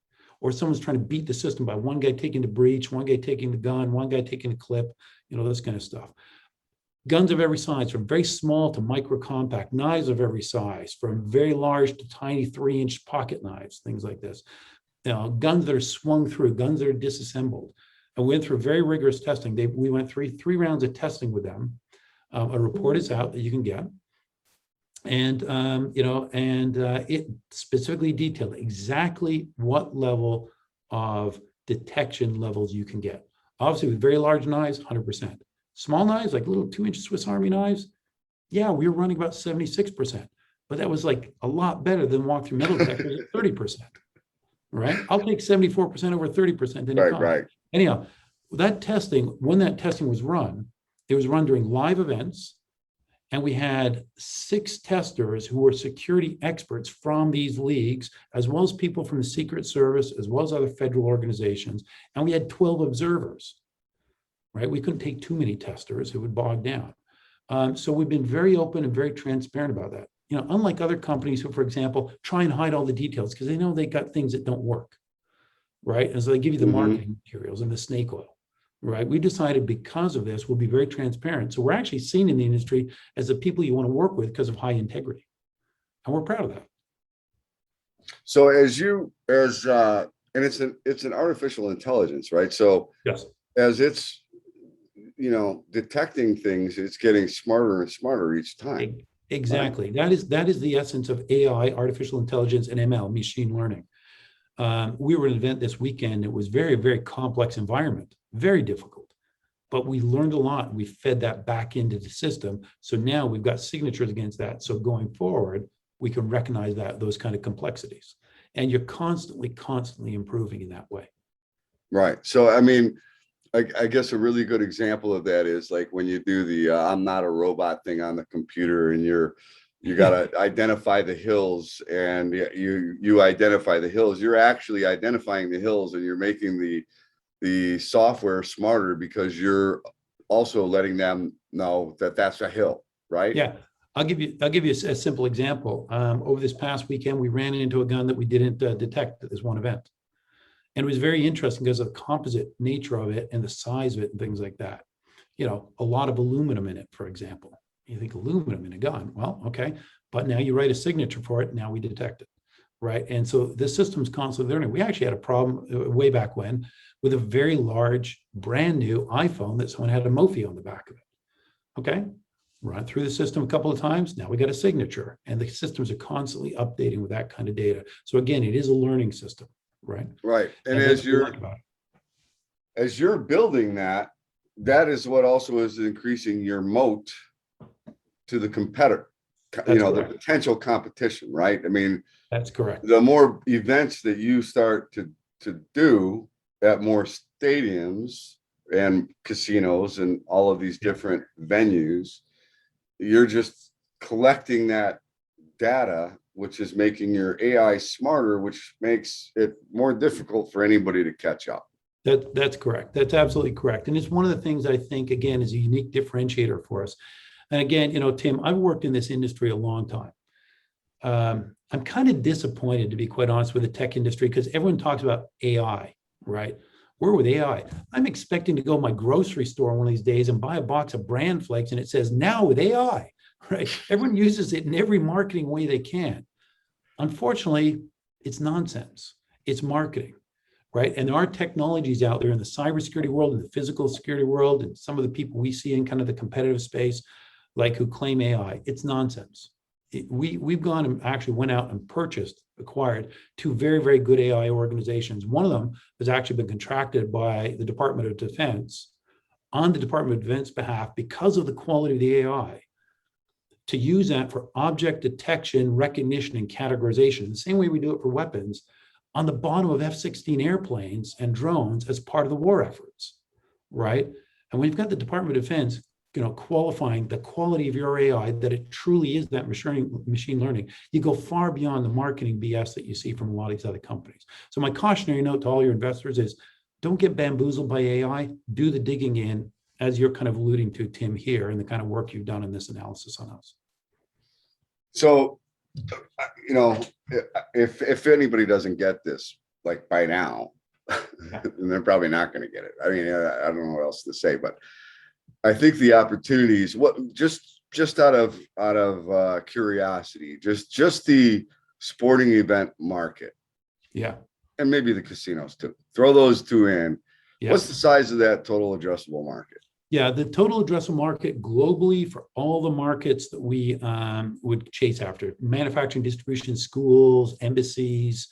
Or someone's trying to beat the system by one guy taking the breech, one guy taking the gun, one guy taking the clip, you know, this kind of stuff. Guns of every size, from very small to micro compact, knives of every size, from very large to tiny 3-inch pocket knives, things like this. You know, guns that are swung through, guns that are disassembled. And we went through very rigorous testing. We went through three rounds of testing with them. A report is out that you can get. And, you know, and it specifically detailed exactly what level of detection levels you can get. Obviously, with very large knives, 100%. Small knives, like little 2-inch Swiss Army knives, yeah, we were running about 76%. But that was like a lot better than walk-through metal detectors at 30%. Right? I'll take 74% over 30% any time. Right. Anyhow, that testing, when that testing was run, it was run during live events, and we had 6 testers who were security experts from these leagues, as well as people from the Secret Service, as well as other federal organizations, and we had 12 observers, right? We couldn't take too many testers, it would bog down. So we've been very open and very transparent about that. Unlike other companies who, for example, try and hide all the details because they know they got things that don't work, right? And so they give you the marketing materials and the snake oil, right? We decided because of this, we'll be very transparent. So we're actually seen in the industry as the people you want to work with because of high integrity. And we're proud of that. So and it's an artificial intelligence, right? So yes, as it's, detecting things, it's getting smarter and smarter each time. Exactly. Right? That is the essence of AI, artificial intelligence, and ML, machine learning. We were at an event this weekend. It was very, very complex environment, very difficult, but we learned a lot. We fed that back into the system. So now we've got signatures against that. So going forward, we can recognize those kind of complexities, and you're constantly improving in that way. Right. So, I guess a really good example of that is like when you do the I'm not a robot thing on the computer, and you got to identify the hills, and you identify the hills. You're actually identifying the hills, and you're making the software smarter because you're also letting them know that that's a hill, right? Yeah. I'll give you a simple example. Over this past weekend, we ran into a gun that we didn't detect at this one event. And it was very interesting because of the composite nature of it and the size of it and things like that. A lot of aluminum in it, for example. You think aluminum in a gun? Well, okay. But now you write a signature for it. Now we detect it, right? And so the system's constantly learning. We actually had a problem way back when with a very large, brand new iPhone that someone had a Mophie on the back of it. Okay. Run through the system a couple of times. Now we got a signature, and the systems are constantly updating with that kind of data. So again, it is a learning system, right? Right. And as you're building that is what also is increasing your moat to the competitor, the potential competition, right? That's correct. The more events that you start to do at more stadiums and casinos and all of these different venues, you're just collecting that data, which is making your AI smarter, which makes it more difficult for anybody to catch up. That's correct. That's absolutely correct. And it's one of the things I think, again, is a unique differentiator for us. And again, Tim, I've worked in this industry a long time. I'm kind of disappointed, to be quite honest, with the tech industry, because everyone talks about AI, right? We're with AI. I'm expecting to go to my grocery store one of these days and buy a box of bran flakes, and it says now with AI, right? Everyone uses it in every marketing way they can. Unfortunately, it's nonsense. It's marketing, right? And there are technologies out there in the cybersecurity world, in the physical security world, and some of the people we see in kind of the competitive space, like who claim AI. It's nonsense. We've gone and actually went out and acquired two very, very good AI organizations. One of them has actually been contracted by the Department of Defense on the Department of Defense behalf because of the quality of the AI to use that for object detection, recognition, and categorization, the same way we do it for weapons on the bottom of F-16 airplanes and drones as part of the war efforts, right? And when you've got the Department of Defense qualifying the quality of your AI, that it truly is that machine learning, you go far beyond the marketing BS that you see from a lot of these other companies. So my cautionary note to all your investors is don't get bamboozled by AI, do the digging in, as you're kind of alluding to, Tim, here, and the kind of work you've done in this analysis on us. So, if anybody doesn't get this, like by now, and they're probably not going to get it. I don't know what else to say, but I think the opportunities, just out of curiosity, just the sporting event market, and maybe the casinos too. Throw those two in. Yeah. What's the size of that total addressable market? Yeah, the total addressable market globally for all the markets that we would chase after, manufacturing, distribution, schools, embassies,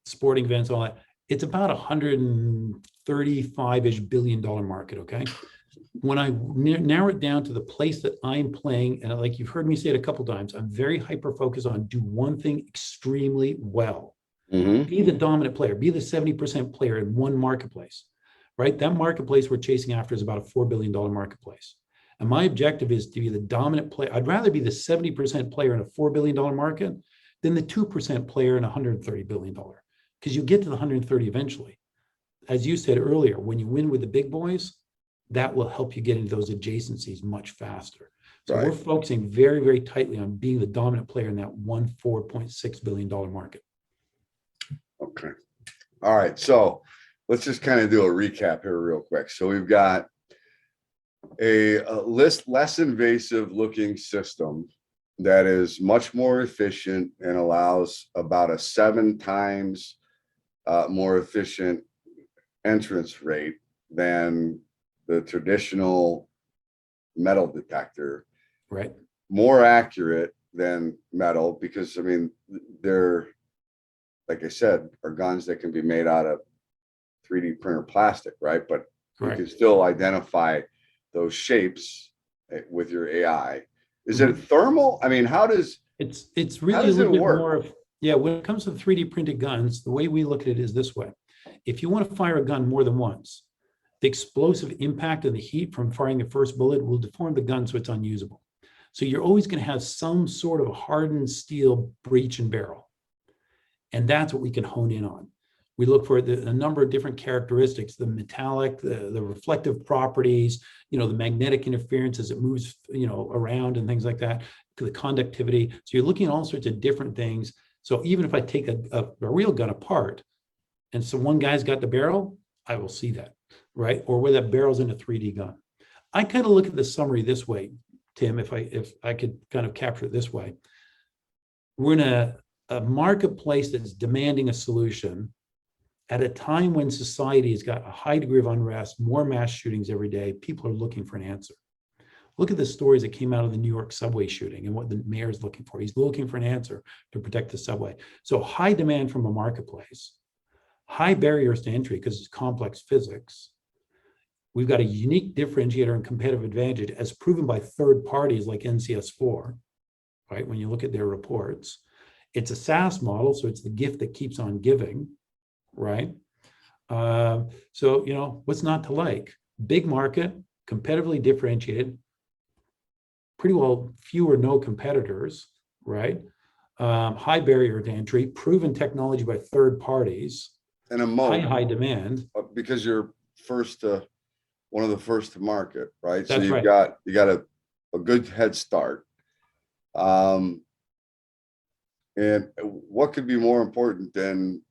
sporting events, all that, it's about $135-ish billion market, okay? When I narrow it down to the place that I'm playing, and like you've heard me say it a couple of times, I'm very hyper-focused on do one thing extremely well. Mm-hmm. Be the dominant player, be the 70% player in one marketplace. Right? That marketplace we're chasing after is about a $4 billion marketplace. And my objective is to be the dominant player. I'd rather be the 70% player in a $4 billion market than the 2% player in a $130 billion. Because you get to the 130 eventually. As you said earlier, when you win with the big boys, that will help you get into those adjacencies much faster. So we're Right. focusing very, very tightly on being the dominant player in that $4.6 billion market. Okay. All right. So let's just kind of do a recap here real quick. So we've got a less invasive looking system that is much more efficient and allows about a 7 times more efficient entrance rate than the traditional metal detector. Right. More accurate than metal because, I mean, they're, like I said, are guns that can be made out of 3D printer plastic, right? But Correct. you can still identify those shapes with your AI. Is it thermal? I mean, it's really a little bit more of, yeah, when it comes to 3D printed guns, the way we look at it is this way. If you want to fire a gun more than once, the explosive impact of the heat from firing the first bullet will deform the gun so it's unusable. So you're always going to have some sort of hardened steel breech and barrel. And that's what we can hone in on. We look for a number of different characteristics, the metallic, the reflective properties, the magnetic interference as it moves, around and things like that, the conductivity. So you're looking at all sorts of different things. So even if I take a real gun apart and so one guy's got the barrel, I will see that, right? Or where that barrel's in a 3D gun. I kind of look at the summary this way, Tim, if I could kind of capture it this way. We're in a marketplace that's demanding a solution at a time when society has got a high degree of unrest, more mass shootings every day. People are looking for an answer. Look at the stories that came out of the New York subway shooting and what the mayor is looking for. He's looking for an answer to protect the subway. So high demand from a marketplace, high barriers to entry because it's complex physics. We've got a unique differentiator and competitive advantage as proven by third parties like NCS4, right? When you look at their reports, it's a SaaS model, so it's the gift that keeps on giving, right? So, what's not to like? Big market, competitively differentiated, pretty well few or no competitors, right? High barrier to entry, proven technology by third parties, and a moat, high demand. Because you're one of the first to market, right? So That's you right. got a good head start. And what could be more important than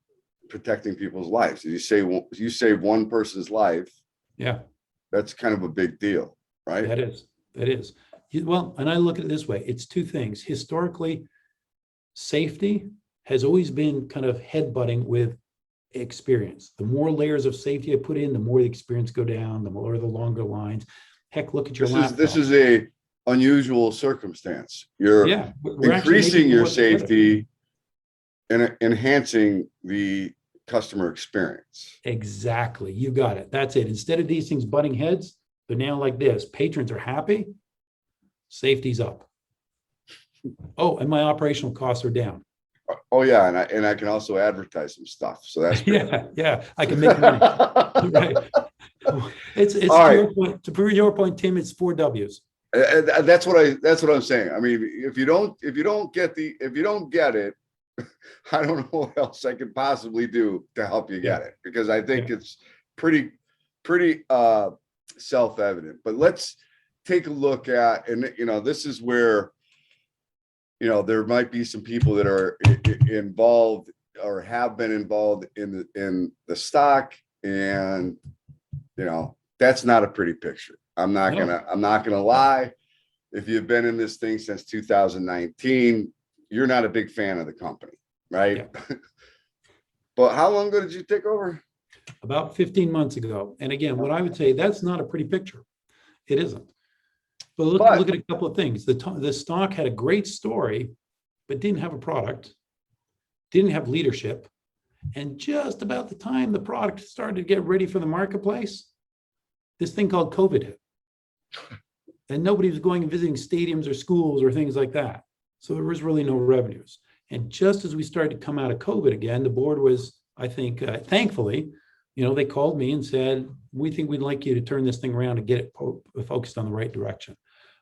protecting people's lives? You save one person's life. Yeah, that's kind of a big deal, right? that is. Well, and I look at it this way. It's two things. Historically, safety has always been kind of headbutting with experience. The more layers of safety I put in, the more the experience go down, the longer lines. Heck, look at your laptop. This is a unusual circumstance. You're increasing your safety and enhancing the customer experience. Exactly. You got it. That's it. Instead of these things butting heads, they're now like this. Patrons are happy. Safety's up. Oh, and my operational costs are down. Oh yeah, and I can also advertise some stuff. So that's yeah. I can make money. Right. It's to right. Your point. To prove your point, Tim, it's 4 W's. That's what I'm saying. I mean, if you don't get it, I don't know what else I could possibly do to help you get it, because I think it's pretty self-evident. But let's take a look at, and this is where there might be some people that are involved or have been involved in the stock, and that's not a pretty picture. I'm not gonna lie. If you've been in this thing since 2019, you're not a big fan of the company, right? Yeah. But how long ago did you take over? About 15 months ago. And again, what I would say, that's not a pretty picture. It isn't. But look at a couple of things. The stock had a great story, but didn't have a product, didn't have leadership. And just about the time the product started to get ready for the marketplace, this thing called COVID hit. And nobody was going and visiting stadiums or schools or things like that. So there was really no revenues. And just as we started to come out of COVID again, the board was, I think, thankfully, they called me and said, we think we'd like you to turn this thing around and get it focused on the right direction.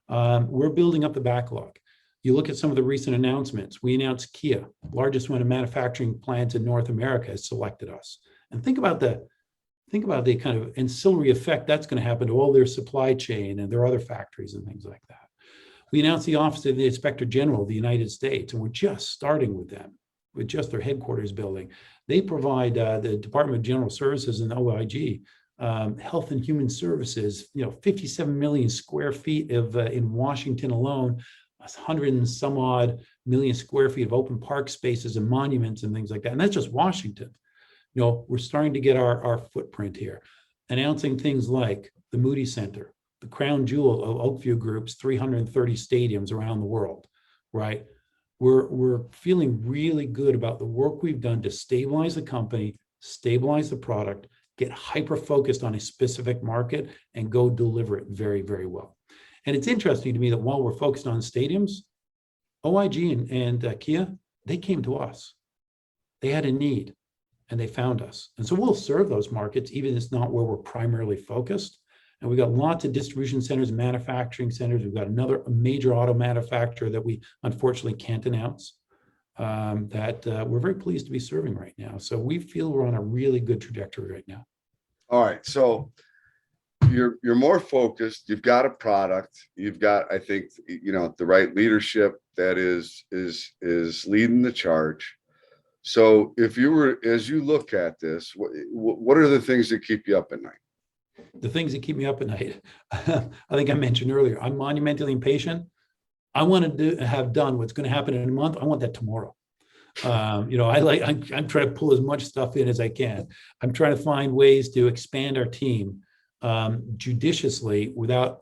We're building up the backlog. You look at some of the recent announcements. We announced Kia, largest one of manufacturing plants in North America, has selected us. And think about the kind of ancillary effect that's going to happen to all their supply chain and their other factories and things like that. We announced the Office of the Inspector General of the United States, and we're just starting with them, with just their headquarters building. They provide the Department of General Services and OIG, Health and Human Services, 57 million square feet of in Washington alone, 100 and some odd million square feet of open park spaces and monuments and things like that. And that's just Washington. We're starting to get our footprint here, announcing things like the Moody Center, the crown jewel of Oakview Group's 330 stadiums around the world, right? We're feeling really good about the work we've done to stabilize the company, stabilize the product, get hyper-focused on a specific market, and go deliver it very, very well. And it's interesting to me that while we're focused on stadiums, OIG and Kia, they came to us. They had a need, and they found us. And so we'll serve those markets, even if it's not where we're primarily focused. And we've got lots of distribution centers, manufacturing centers. We've got another major auto manufacturer that we unfortunately can't announce that we're very pleased to be serving right now. So we feel we're on a really good trajectory right now. All right. So you're more focused. You've got a product. You've got, I think, the right leadership that is leading the charge. So as you look at this, what are the things that keep you up at night? The things that keep me up at night, I think I mentioned earlier, I'm monumentally impatient. I want to have done what's going to happen in a month. I want that tomorrow. I'm trying to pull as much stuff in as I can. I'm trying to find ways to expand our team judiciously without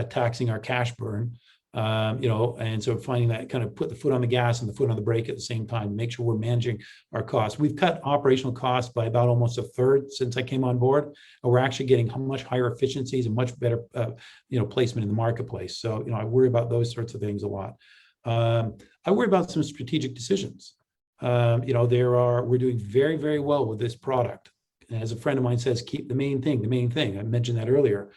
taxing our cash burn. And so finding that kind of put the foot on the gas and the foot on the brake at the same time, make sure we're managing our costs. We've cut operational costs by about almost a third since I came on board, and we're actually getting much higher efficiencies and much better, placement in the marketplace. So, I worry about those sorts of things a lot. I worry about some strategic decisions. We're doing very, very well with this product. And as a friend of mine says, keep the main thing. I mentioned that earlier.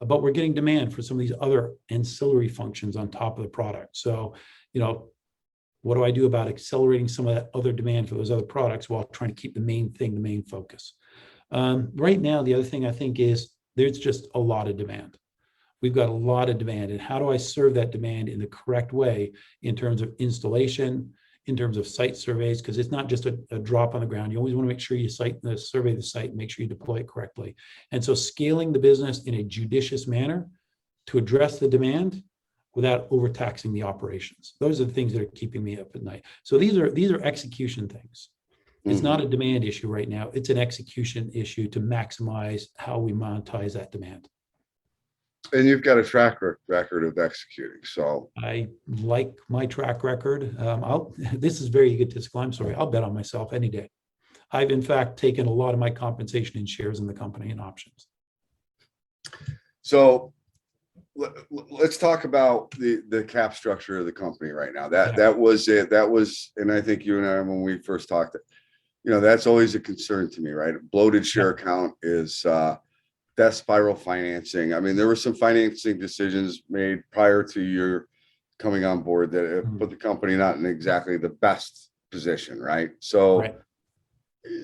But we're getting demand for some of these other ancillary functions on top of the product. So, what do I do about accelerating some of that other demand for those other products while trying to keep the main thing, the main focus? Right now, the other thing I think is there's just a lot of demand. We've got a lot of demand. And how do I serve that demand in the correct way in terms of installation, in terms of site surveys, because it's not just a drop on the ground. You always want to make sure you survey the site and make sure you deploy it correctly. And so scaling the business in a judicious manner to address the demand without overtaxing the operations. Those are the things that are keeping me up at night. So these are execution things. It's not a demand issue right now. It's an execution issue to maximize how we monetize that demand. And you've got a track record of executing. So I like my track record. This is very egotistical. I'm sorry. I'll bet on myself any day. I've in fact taken a lot of my compensation in shares in the company and options. So let's talk about the cap structure of the company right now. That was it. That was, and I think you and I, when we first talked, that's always a concern to me, right? Bloated share count is that spiral financing. I mean, there were some financing decisions made prior to your coming on board that put the company not in exactly the best position, right? So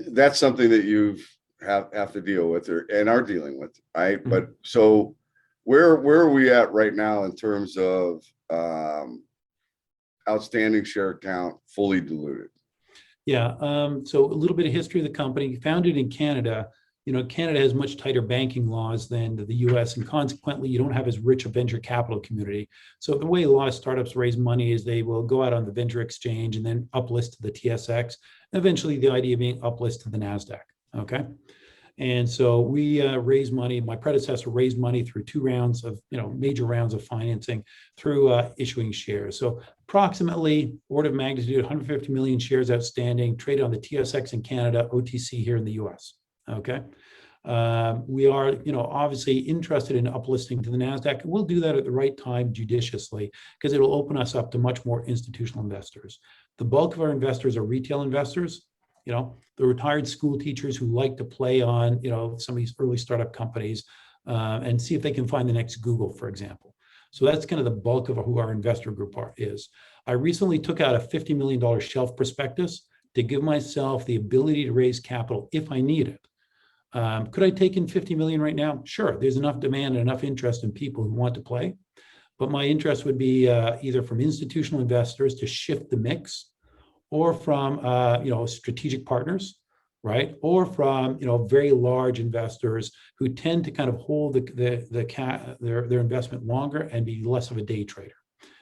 that's something that you have to deal with and are dealing with, right? But so where are we at right now in terms of outstanding share count, fully diluted? Yeah. So a little bit of history of the company. Founded in Canada. Canada has much tighter banking laws than the US, and consequently, you don't have as rich a venture capital community. So the way a lot of startups raise money is they will go out on the venture exchange and then uplist to the TSX. Eventually, the idea being uplist to the NASDAQ, okay? And so we raised money. My predecessor raised money through 2 rounds of, major rounds of financing through issuing shares. So approximately order of magnitude, 150 million shares outstanding, traded on the TSX in Canada, OTC here in the US. Okay. We are, obviously interested in uplisting to the NASDAQ. We'll do that at the right time judiciously because it'll open us up to much more institutional investors. The bulk of our investors are retail investors, the retired school teachers who like to play on, some of these early startup companies and see if they can find the next Google, for example. So that's kind of the bulk of who our investor group is. I recently took out a $50 million shelf prospectus to give myself the ability to raise capital if I need it. Could I take in 50 million right now? Sure, there's enough demand and enough interest in people who want to play. but my interest would be either from institutional investors to shift the mix, or from strategic partners, right? Or from very large investors who tend to kind of hold their investment longer and be less of a day trader.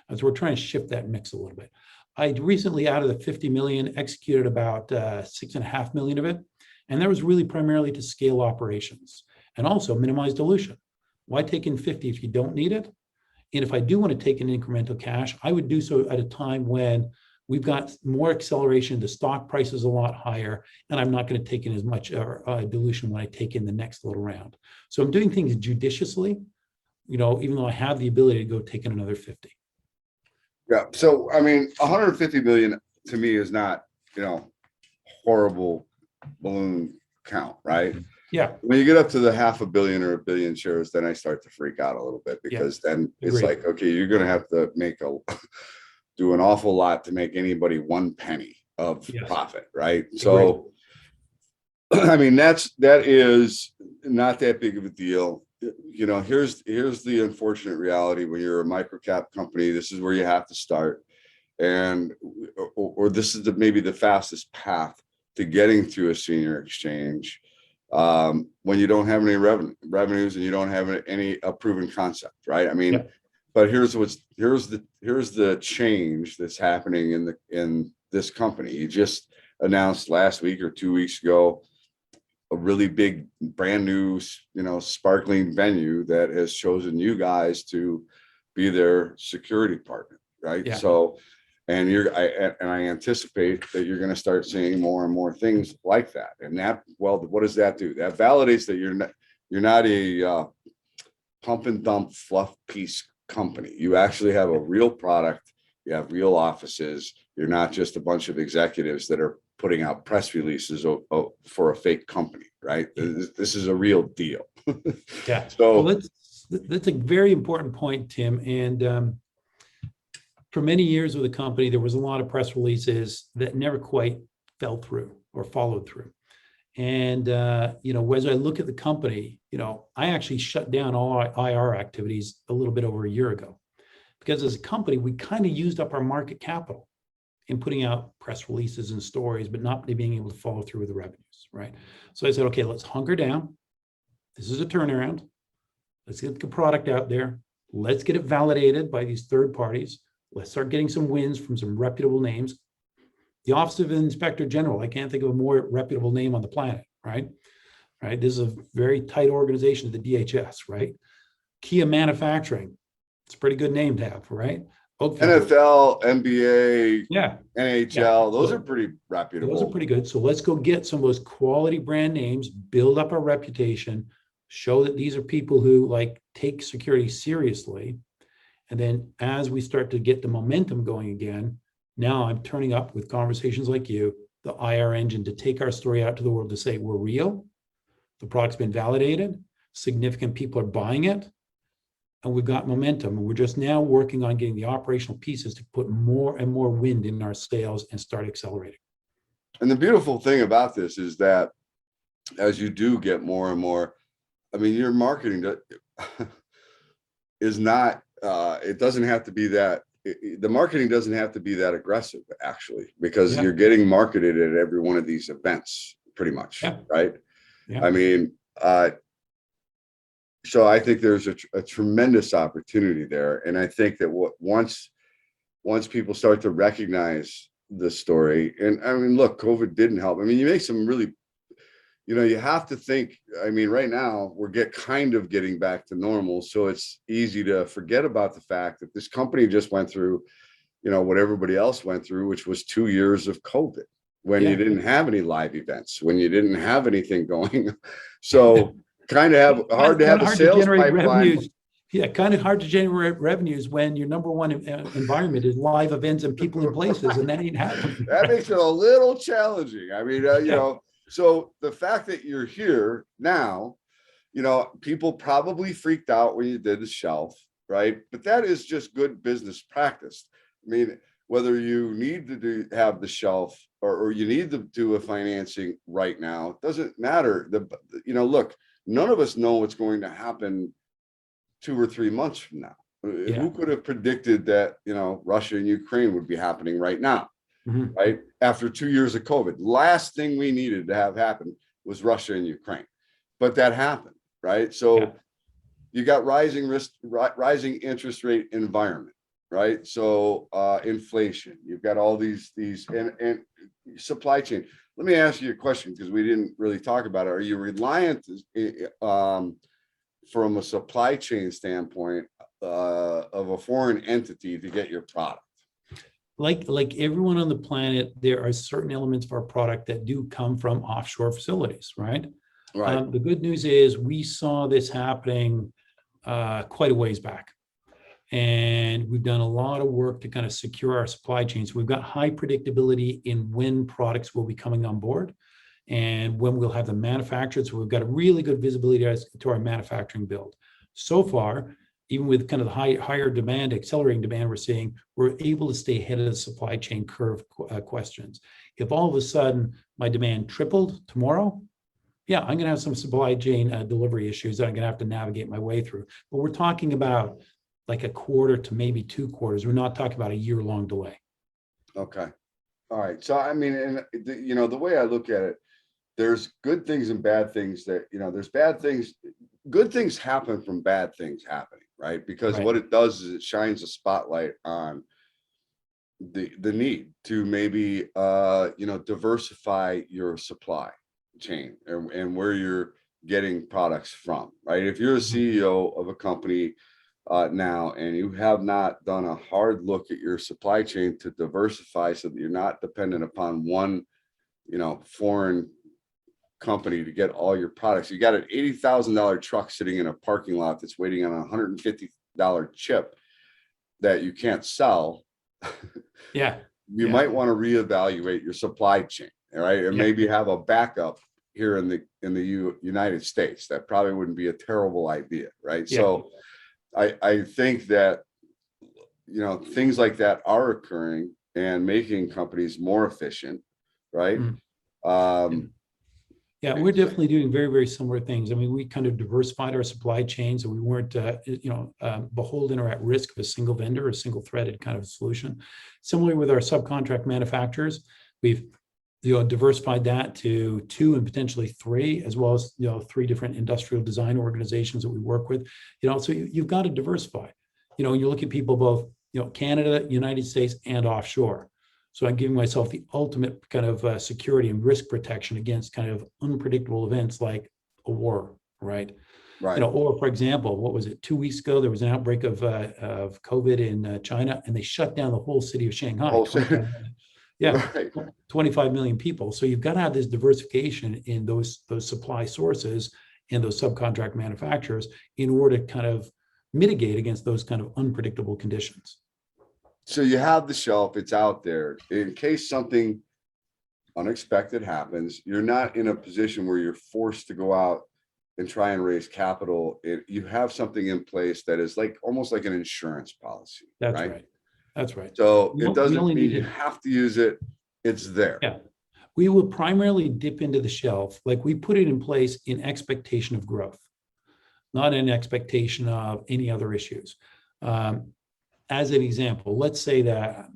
And so we're trying to shift that mix a little bit. I recently, out of the 50 million, executed about 6.5 million of it, and that was really primarily to scale operations and also minimize dilution. Why take in 50 if you don't need it? And if I do want to take in incremental cash, I would do so at a time when we've got more acceleration, the stock price is a lot higher, and I'm not going to take in as much dilution when I take in the next little round. So I'm doing things judiciously, even though I have the ability to go take in another 50. Yeah. So, I mean, 150 million to me is not, horrible balloon count, right? Yeah. When you get up to the 500 million or 1 billion shares, then I start to freak out a little bit, because then it's Agreed. like, okay, you're going to have to do an awful lot to make anybody 1 penny of profit, right? So, I mean, that is not that big of a deal. Here's the unfortunate reality: when you're a microcap company, this is where you have to start, and or this is maybe the fastest path to getting to a senior exchange, when you don't have any revenues and you don't have any proven concept, right? I mean, but here's the change that's happening in this company. You just announced last week or 2 weeks ago a really big, brand new, sparkling venue that has chosen you guys to be their security partner, right? Yeah. So, and I anticipate that you're going to start seeing more and more things like that. And what does that do? That validates that you're not a pump and dump fluff piece company. You actually have a real product. You have real offices. You're not just a bunch of executives that are putting out press releases for a fake company, right? This is a real deal. Yeah. So well, that's a very important point, Tim. And for many years with the company, there was a lot of press releases that never quite fell through or followed through. And as I look at the company, I actually shut down all our IR activities a little bit over a year ago, because as a company, we kind of used up our market capital in putting out press releases and stories, but not being able to follow through with the revenues, right? So I said, okay, let's hunker down. This is a turnaround. Let's get the product out there. Let's get it validated by these third parties. Let's start getting some wins from some reputable names. The Office of Inspector General, I can't think of a more reputable name on the planet, right? Right. This is a very tight organization, the DHS, right? Kia Manufacturing, it's a pretty good name to have, right? NFL, NBA, yeah, NHL, those are pretty reputable. Those are pretty good. So let's go get some of those quality brand names, build up our reputation, show that these are people who take security seriously. And then as we start to get the momentum going again, now I'm turning up with conversations like you, the IR engine, to take our story out to the world to say we're real, the product's been validated, significant people are buying it, and we've got momentum. And we're just now working on getting the operational pieces to put more and more wind in our sails and start accelerating. And the beautiful thing about this is that as you do get more and more, I mean, your marketing is not, it doesn't have to be that, the marketing doesn't have to be that aggressive, actually, because you're getting marketed at every one of these events pretty much, right? I mean, so I think there's a tremendous opportunity there. And I think that once people start to recognize the story, and I mean, look, COVID didn't help. I mean, you make some really, you have to think, I mean, right now we're kind of getting back to normal. So it's easy to forget about the fact that this company just went through, what everybody else went through, which was 2 years of COVID, when you didn't have any live events, when you didn't have anything going. So kind of hard to have a sales pipeline. Yeah, kind of hard to generate revenues when your number one environment is live events and people in places, and that ain't happening. That makes it a little challenging. I mean, so the fact that you're here now, people probably freaked out when you did the shelf, right? But that is just good business practice. I mean, whether you need to have the shelf or you need to do a financing right now, doesn't matter. Look, none of us know what's going to happen 2 or 3 months from now. Yeah. Who could have predicted that, Russia and Ukraine would be happening right now, Mhm. right? After 2 years of COVID, last thing we needed to have happen was Russia and Ukraine, but that happened, right? So Yeah. you got rising risk, rising interest rate environment, right? So inflation, you've got all these and supply chain. Let me ask you a question because we didn't really talk about it. Are you reliant from a supply chain standpoint of a foreign entity to get your product? Like everyone on the planet, there are certain elements of our product that do come from offshore facilities, right? Right. The good news is we saw this happening quite a ways back. And we've done a lot of work to kind of secure our supply chains. We've got high predictability in when products will be coming on board and when we'll have them manufactured. So we've got a really good visibility as to our manufacturing build. So far, even with kind of the higher demand, accelerating demand we're seeing, we're able to stay ahead of the supply chain curve questions. If all of a sudden my demand tripled tomorrow, yeah, I'm going to have some supply chain delivery issues that I'm going to have to navigate my way through. But we're talking about like a quarter to maybe 2 quarters. We're not talking about a year-long delay. Okay. All right. So, I mean, and the way I look at it, there's good things and bad things that, there's bad things, good things happen from bad things happening, right? Because Right. what it does is it shines a spotlight on the need to maybe, diversify your supply chain and where you're getting products from, right? If you're a CEO of a company now, and you have not done a hard look at your supply chain to diversify so that you're not dependent upon one, foreign company to get all your products. You got an $80,000 truck sitting in a parking lot that's waiting on a $150 chip that you can't sell. Yeah. You might want to reevaluate your supply chain, all right, and maybe have a backup here in the United States. That probably wouldn't be a terrible idea, right? Yeah. So I think that, things like that are occurring and making companies more efficient, right? Yeah, we're definitely doing very, very similar things. I mean, we kind of diversified our supply chain so we weren't, beholden or at risk of a single vendor or a single threaded kind of solution. Similarly with our subcontract manufacturers, we've diversified that to 2 and potentially 3, as well as 3 different industrial design organizations that we work with. So you've got to diversify. You look at people both Canada, United States, and offshore. So I'm giving myself the ultimate kind of security and risk protection against kind of unpredictable events like a war, right? Right. Or for example, what was it? 2 weeks ago, there was an outbreak of COVID in China, and they shut down the whole city of Shanghai. Whole city. Yeah, Right. 25 million people. So you've got to have this diversification in those supply sources and those subcontract manufacturers in order to kind of mitigate against those kind of unpredictable conditions. So you have the shelf, it's out there. In case something unexpected happens, you're not in a position where you're forced to go out and try and raise capital. You have something in place that is like almost like an insurance policy. That's right. That's right. So it doesn't mean you have to use it. It's there. Yeah. We will primarily dip into the shelf. Like we put it in place in expectation of growth, not in expectation of any other issues. As an example, let's say that,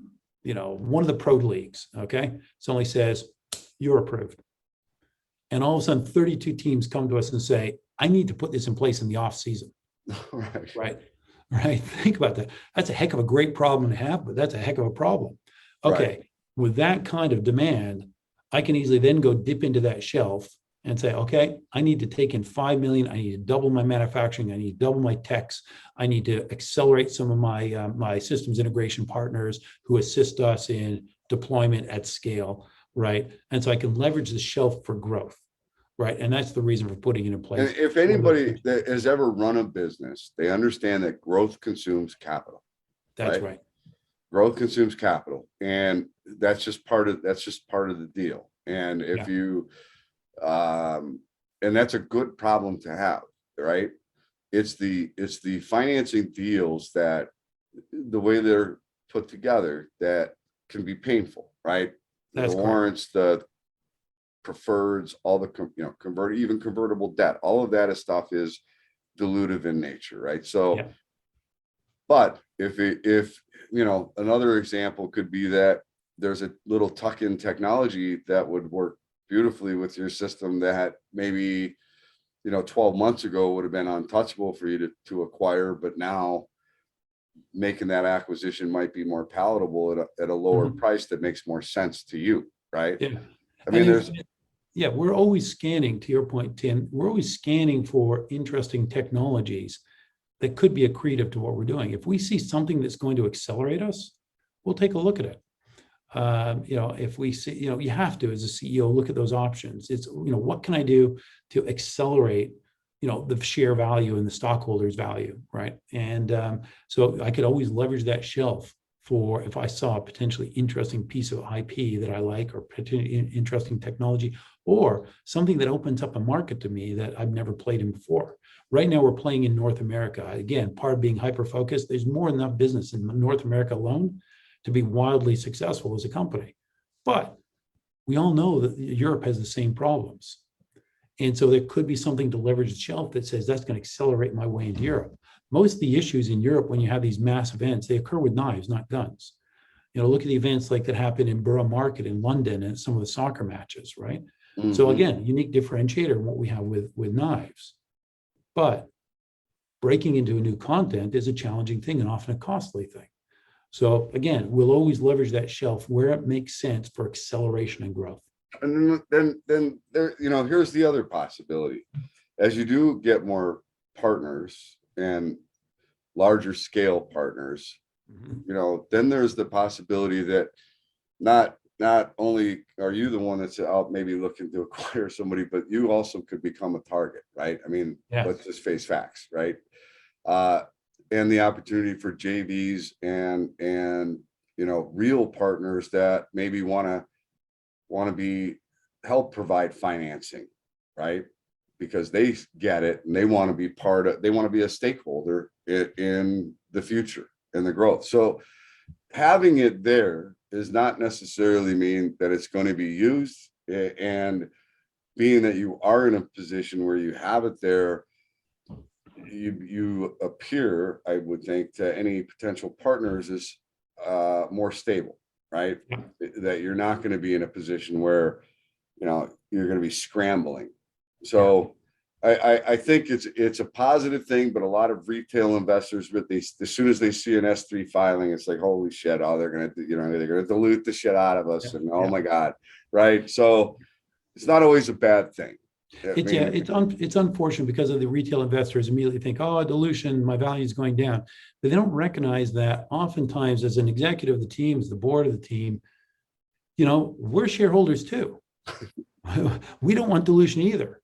one of the pro leagues, okay, suddenly says, you're approved. And all of a sudden 32 teams come to us and say, I need to put this in place in the off season. Right. Think about that. That's a heck of a great problem to have, but that's a heck of a problem. Okay. Right. With that kind of demand, I can easily then go dip into that shelf and say, okay, I need to take in 5 million. I need to double my manufacturing. I need to double my techs. I need to accelerate some of my systems integration partners who assist us in deployment at scale, right? And so I can leverage the shelf for growth, right? And that's the reason for putting it in place. And if anybody that has ever run a business, they understand that growth consumes capital. That's right. Growth consumes capital, and that's just part of the deal. And if you and that's a good problem to have, right? It's the financing deals that the way they're put together that can be painful, right? That's the warrants, the preferreds, all the convertible debt, all of that stuff is dilutive in nature, right? So But if another example could be that there's a little tuck-in technology that would work beautifully with your system that maybe 12 months ago would have been untouchable for you to acquire, but now making that acquisition might be more palatable at a lower price that makes more sense to you, right? Yeah. I mean, we're always scanning, to your point, Tim, we're always scanning for interesting technologies that could be accretive to what we're doing. If we see something that's going to accelerate us, we'll take a look at it. If we see, you have to, as a CEO, look at those options. It's, what can I do to accelerate, the share value and the stockholders' value, right? And so I could always leverage that shelf for if I saw a potentially interesting piece of IP that I like, or potentially interesting technology, or something that opens up a market to me that I've never played in before. Right now, we're playing in North America. Again, part of being hyper-focused, there's more than enough business in North America alone to be wildly successful as a company. But we all know that Europe has the same problems. And so there could be something to leverage the shelf that says that's going to accelerate my way into Europe. Most of the issues in Europe, when you have these mass events, they occur with knives, not guns. Look at the events like that happen in Borough Market in London and some of the soccer matches, right? Mm-hmm. So again, unique differentiator in what we have with knives. But breaking into a new content is a challenging thing and often a costly thing. So again, we'll always leverage that shelf where it makes sense for acceleration and growth. And then there, here's the other possibility. As you do get more partners and larger scale partners, then there's the possibility that not only are you the one that's out maybe looking to acquire somebody, but you also could become a target, right? I mean, let's just face facts, right? And the opportunity for JVs and real partners that maybe want to help provide financing, right? Because they get it and they want to be they want to be a stakeholder in the future and the growth. So having it there does not necessarily mean that it's going to be used, and being that you are in a position where you have it there, you appear, I would think, to any potential partners as more stable, right? That you're not going to be in a position where you're going to be scrambling. So I think it's a positive thing, but a lot of retail investors, but as soon as they see an S3 filing, it's like, holy shit, they're going to dilute the shit out of us, and my God, right? So it's not always a bad thing. It's unfortunate because of the retail investors immediately think, dilution, my value is going down. But they don't recognize that oftentimes as an executive of the team, as the board of the team, we're shareholders too. We don't want dilution either.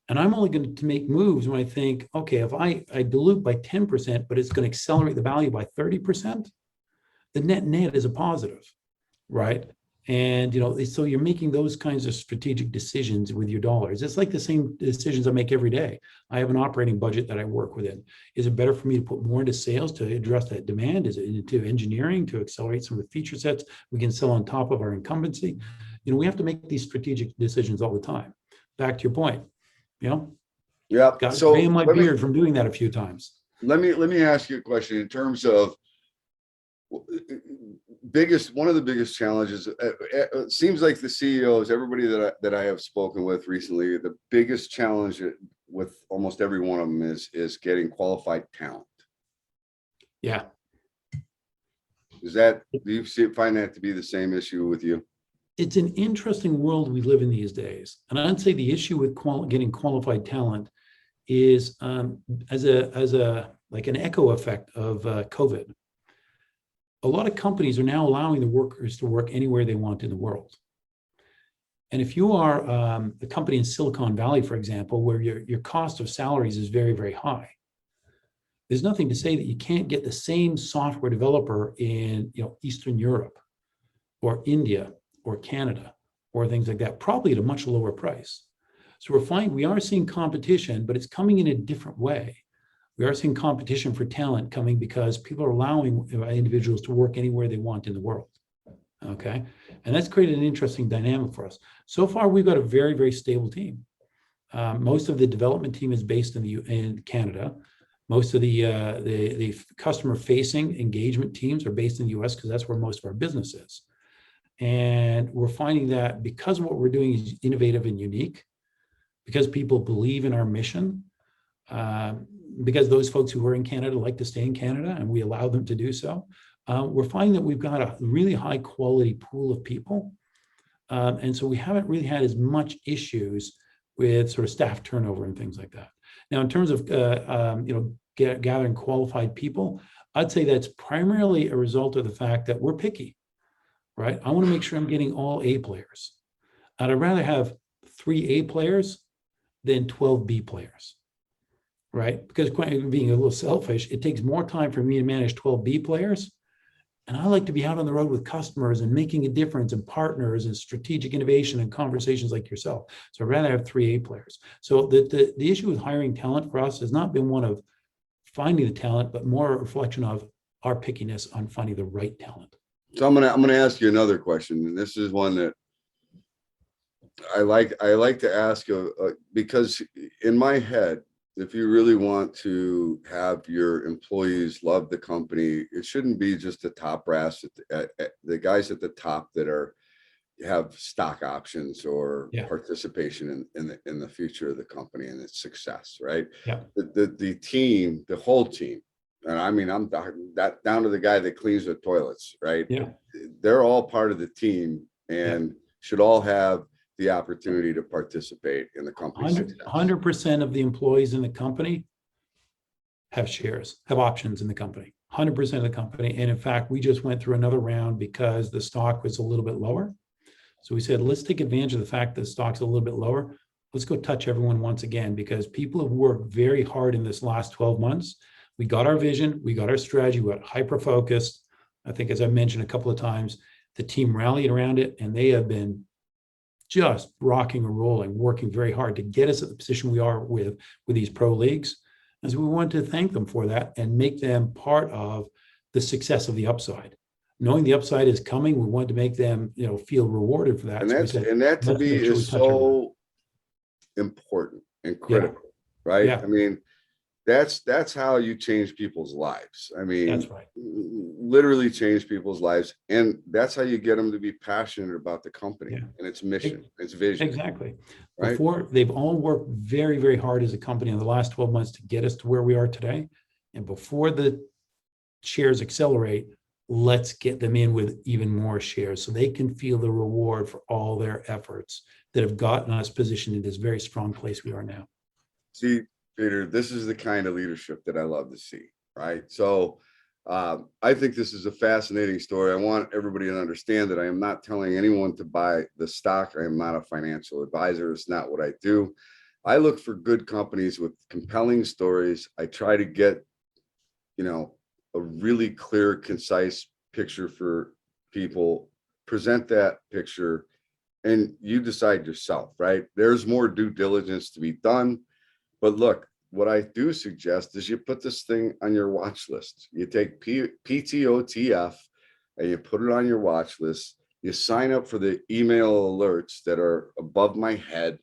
And I'm only going to make moves when I think, okay, if I dilute by 10%, but it's going to accelerate the value by 30%, the net is a positive, right? And, so you're making those kinds of strategic decisions with your dollars. It's like the same decisions I make every day. I have an operating budget that I work within. Is it better for me to put more into sales to address that demand? Is it into engineering to accelerate some of the feature sets we can sell on top of our incumbency? We have to make these strategic decisions all the time. Back to your point, Yeah. Got to pay my beard from doing that a few times. Let me ask you a question in terms of one of the biggest challenges. It seems like the CEOs, everybody that I have spoken with recently, the biggest challenge with almost every one of them is getting qualified talent. Yeah. Do you find that to be the same issue with you? It's an interesting world we live in these days. And I'd say the issue with getting qualified talent is as like an echo effect of COVID. A lot of companies are now allowing the workers to work anywhere they want in the world. And if you are a company in Silicon Valley, for example, where your cost of salaries is very, very high, there's nothing to say that you can't get the same software developer in Eastern Europe or India or Canada or things like that, probably at a much lower price. So we are seeing competition, but it's coming in a different way. We are seeing competition for talent coming because people are allowing individuals to work anywhere they want in the world. Okay. And that's created an interesting dynamic for us. So far, we've got a very, very stable team. Most of the development team is based in Canada. Most of the customer-facing engagement teams are based in the US because that's where most of our business is. And we're finding that because what we're doing is innovative and unique, because people believe in our mission, because those folks who are in Canada like to stay in Canada and we allow them to do so, we're finding that we've got a really high quality pool of people. And so we haven't really had as much issues with sort of staff turnover and things like that. Now, in terms of gathering qualified people, I'd say that's primarily a result of the fact that we're picky, right? I want to make sure I'm getting all A players. And I'd rather have 3 A players than 12 B players, right? Because being a little selfish, it takes more time for me to manage 12 B players. And I like to be out on the road with customers and making a difference and partners and strategic innovation and conversations like yourself. So I'd rather have 3 A players. So the issue with hiring talent for us has not been one of finding the talent, but more a reflection of our pickiness on finding the right talent. So I'm gonna ask you another question, and this is one that I like to ask because in my head, if you really want to have your employees love the company, it shouldn't be just the top brass, the guys at the top that have stock options or participation in the future of the company and its success, right? Yeah. The team, the whole team, and I mean, I'm that down to the guy that cleans the toilets, right? Yeah. They're all part of the team and should all have the opportunity to participate in the company's success. 100% of the employees in the company have shares, have options in the company, 100% of the company. And in fact, we just went through another round because the stock was a little bit lower. So we said, let's take advantage of the fact that the stock's a little bit lower. Let's go touch everyone once again, because people have worked very hard in this last 12 months. We got our vision, we got our strategy, we got hyper-focused. I think, as I mentioned a couple of times, the team rallied around it, and they have been just rocking and rolling, working very hard to get us at the position we are with these pro leagues. And so we want to thank them for that and make them part of the success of the upside. Knowing the upside is coming, we want to make them, feel rewarded for that. And that to me is so important and critical, right? Yeah. I mean, that's how you change people's lives. I mean, that's right. Literally change people's lives. And that's how you get them to be passionate about the company and its mission, its vision. Exactly. Right? Before, they've all worked very, very hard as a company in the last 12 months to get us to where we are today. And before the shares accelerate, let's get them in with even more shares so they can feel the reward for all their efforts that have gotten us positioned in this very strong place we are now. See, Peter, this is the kind of leadership that I love to see, right? So I think this is a fascinating story. I want everybody to understand that I am not telling anyone to buy the stock. I am not a financial advisor. It's not what I do. I look for good companies with compelling stories. I try to get, a really clear, concise picture for people, present that picture, and you decide yourself, right? There's more due diligence to be done. But look, what I do suggest is you put this thing on your watch list. You take PTOTF and you put it on your watch list. You sign up for the email alerts that are above my head.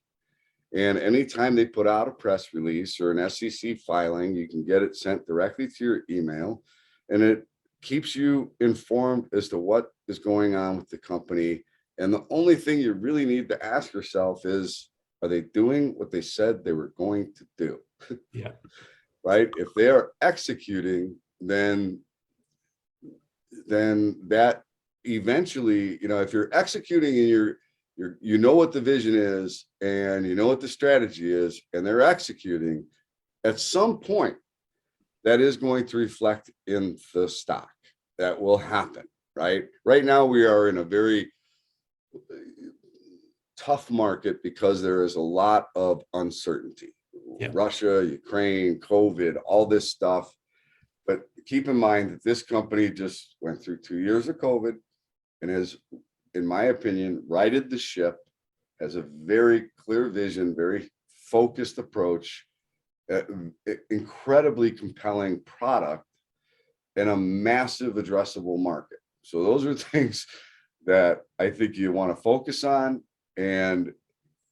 And anytime they put out a press release or an SEC filing, you can get it sent directly to your email. And it keeps you informed as to what is going on with the company. And the only thing you really need to ask yourself is, are they doing what they said they were going to do? Yeah. Right? If they are executing, then that eventually, if you're executing and you know what the vision is and you know what the strategy is, and they're executing, at some point that is going to reflect in the stock. That will happen, right? Right now we are in a very tough market because there is a lot of uncertainty. Russia, Ukraine, COVID, all this stuff. But keep in mind that this company just went through 2 years of COVID and has, in my opinion, righted the ship, has a very clear vision, very focused approach, incredibly compelling product, and a massive addressable market. So those are things that I think you want to focus on. And,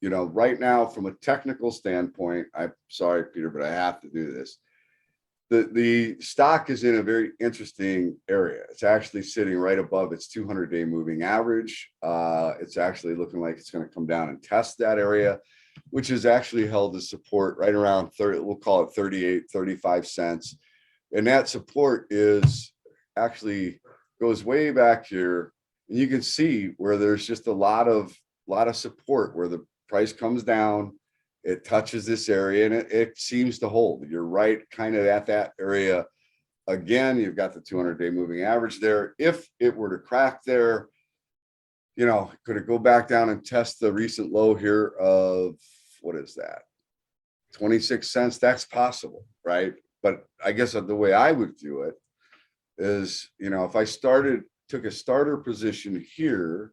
right now, from a technical standpoint, I'm sorry, Peter, but I have to do this. The stock is in a very interesting area. It's actually sitting right above its 200-day moving average. It's actually looking like it's going to come down and test that area, which is actually held as support right around 30, we'll call it 38, 35 cents. And that support is actually goes way back here. And you can see where there's just a lot of support where the price comes down, it touches this area, and it seems to hold. You're right, kind of at that area. Again, you've got the 200-day moving average there. If it were to crack there, could it go back down and test the recent low here of, what is that? 26 cents? That's possible, right? But I guess the way I would view it is, if I took a starter position here,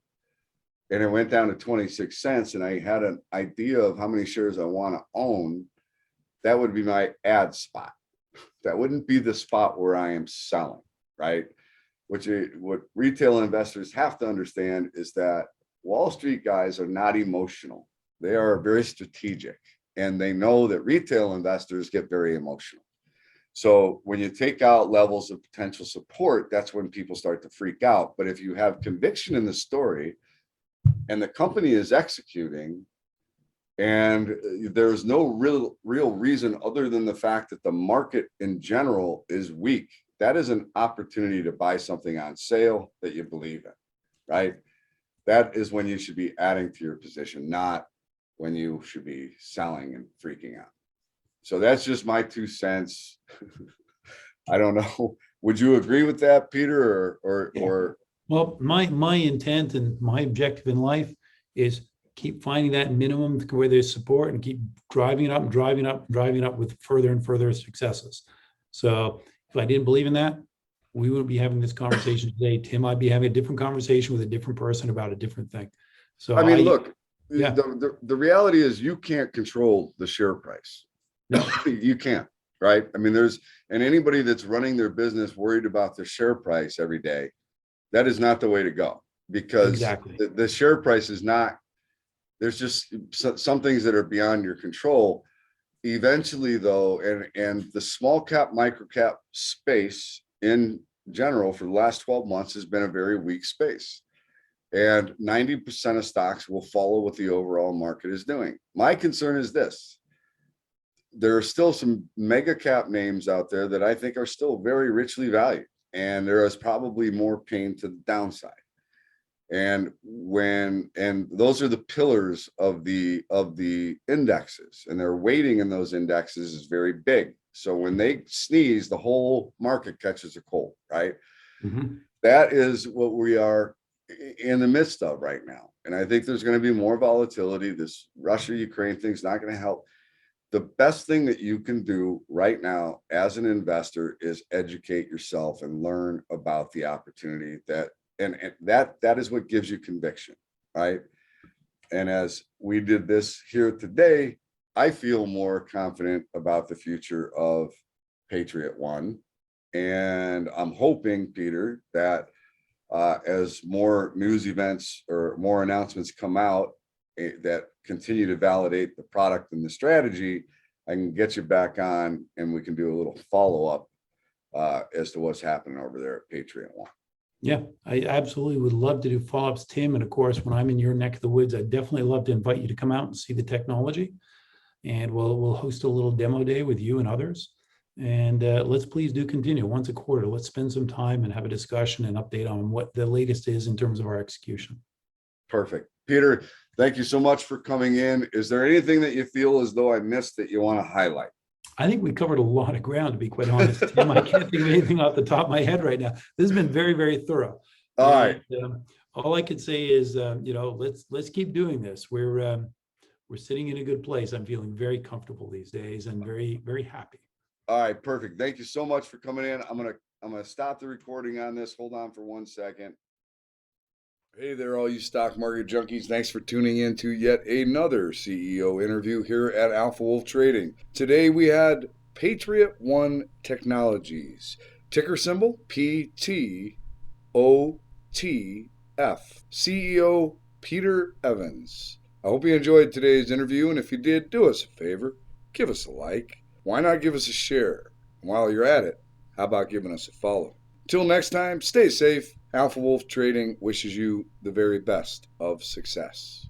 and it went down to 26 cents, and I had an idea of how many shares I want to own, that would be my add spot. That wouldn't be the spot where I am selling, right? What retail investors have to understand is that Wall Street guys are not emotional. They are very strategic, and they know that retail investors get very emotional. So when you take out levels of potential support, that's when people start to freak out. But if you have conviction in the story, and the company is executing, and there's no real reason other than the fact that the market in general is weak, that is an opportunity to buy something on sale that you believe in, right? That is when you should be adding to your position, not when you should be selling and freaking out. So that's just my 2 cents. I don't know. Would you agree with that, Peter, or Well, my intent and my objective in life is keep finding that minimum where there's support and keep driving it up and driving up and driving up with further and further successes. So if I didn't believe in that, we wouldn't be having this conversation today. Tim, I'd be having a different conversation with a different person about a different thing. So I mean, look, yeah. the reality is you can't control the share price. No. You can't, right? I mean, and anybody that's running their business worried about their share price every day, that is not the way to go, because Exactly. the share price is not, there's just some things that are beyond your control. Eventually though, and the small cap, micro cap space in general for the last 12 months has been a very weak space. And 90% of stocks will follow what the overall market is doing. My concern is this: there are still some mega cap names out there that I think are still very richly valued, and there is probably more pain to the downside. And those are the pillars of the indexes, and their weighting in those indexes is very big. So when they sneeze, the whole market catches a cold, right? Mm-hmm. That is what we are in the midst of right now. And I think there's going to be more volatility. This Russia-Ukraine thing is not going to help. The best thing that you can do right now as an investor is educate yourself and learn about the opportunity and that is what gives you conviction, right? And as we did this here today, I feel more confident about the future of Patriot One. And I'm hoping, Peter, that as more news events or more announcements come out that continue to validate the product and the strategy, I can get you back on and we can do a little follow-up as to what's happening over there at Patriot One. Yeah, I absolutely would love to do follow-ups, Tim. And of course, when I'm in your neck of the woods, I'd definitely love to invite you to come out and see the technology. And we'll host a little demo day with you and others. And let's please do continue once a quarter. Let's spend some time and have a discussion and update on what the latest is in terms of our execution. Perfect. Peter, thank you so much for coming in. Is there anything that you feel as though I missed that you want to highlight? I think we covered a lot of ground, to be quite honest, Tim. I can't think of anything off the top of my head right now. This has been very, very thorough. All right. All I could say is, let's keep doing this. We're sitting in a good place. I'm feeling very comfortable these days and very, very happy. All right, perfect. Thank you so much for coming in. I'm gonna stop the recording on this. Hold on for 1 second. Hey there, all you stock market junkies. Thanks for tuning in to yet another CEO interview here at Alpha Wolf Trading. Today we had Patriot One Technologies, ticker symbol PTOTF, CEO Peter Evans. I hope you enjoyed today's interview, and if you did, do us a favor, give us a like. Why not give us a share? And while you're at it, how about giving us a follow? Till next time, stay safe. Alpha Wolf Trading wishes you the very best of success.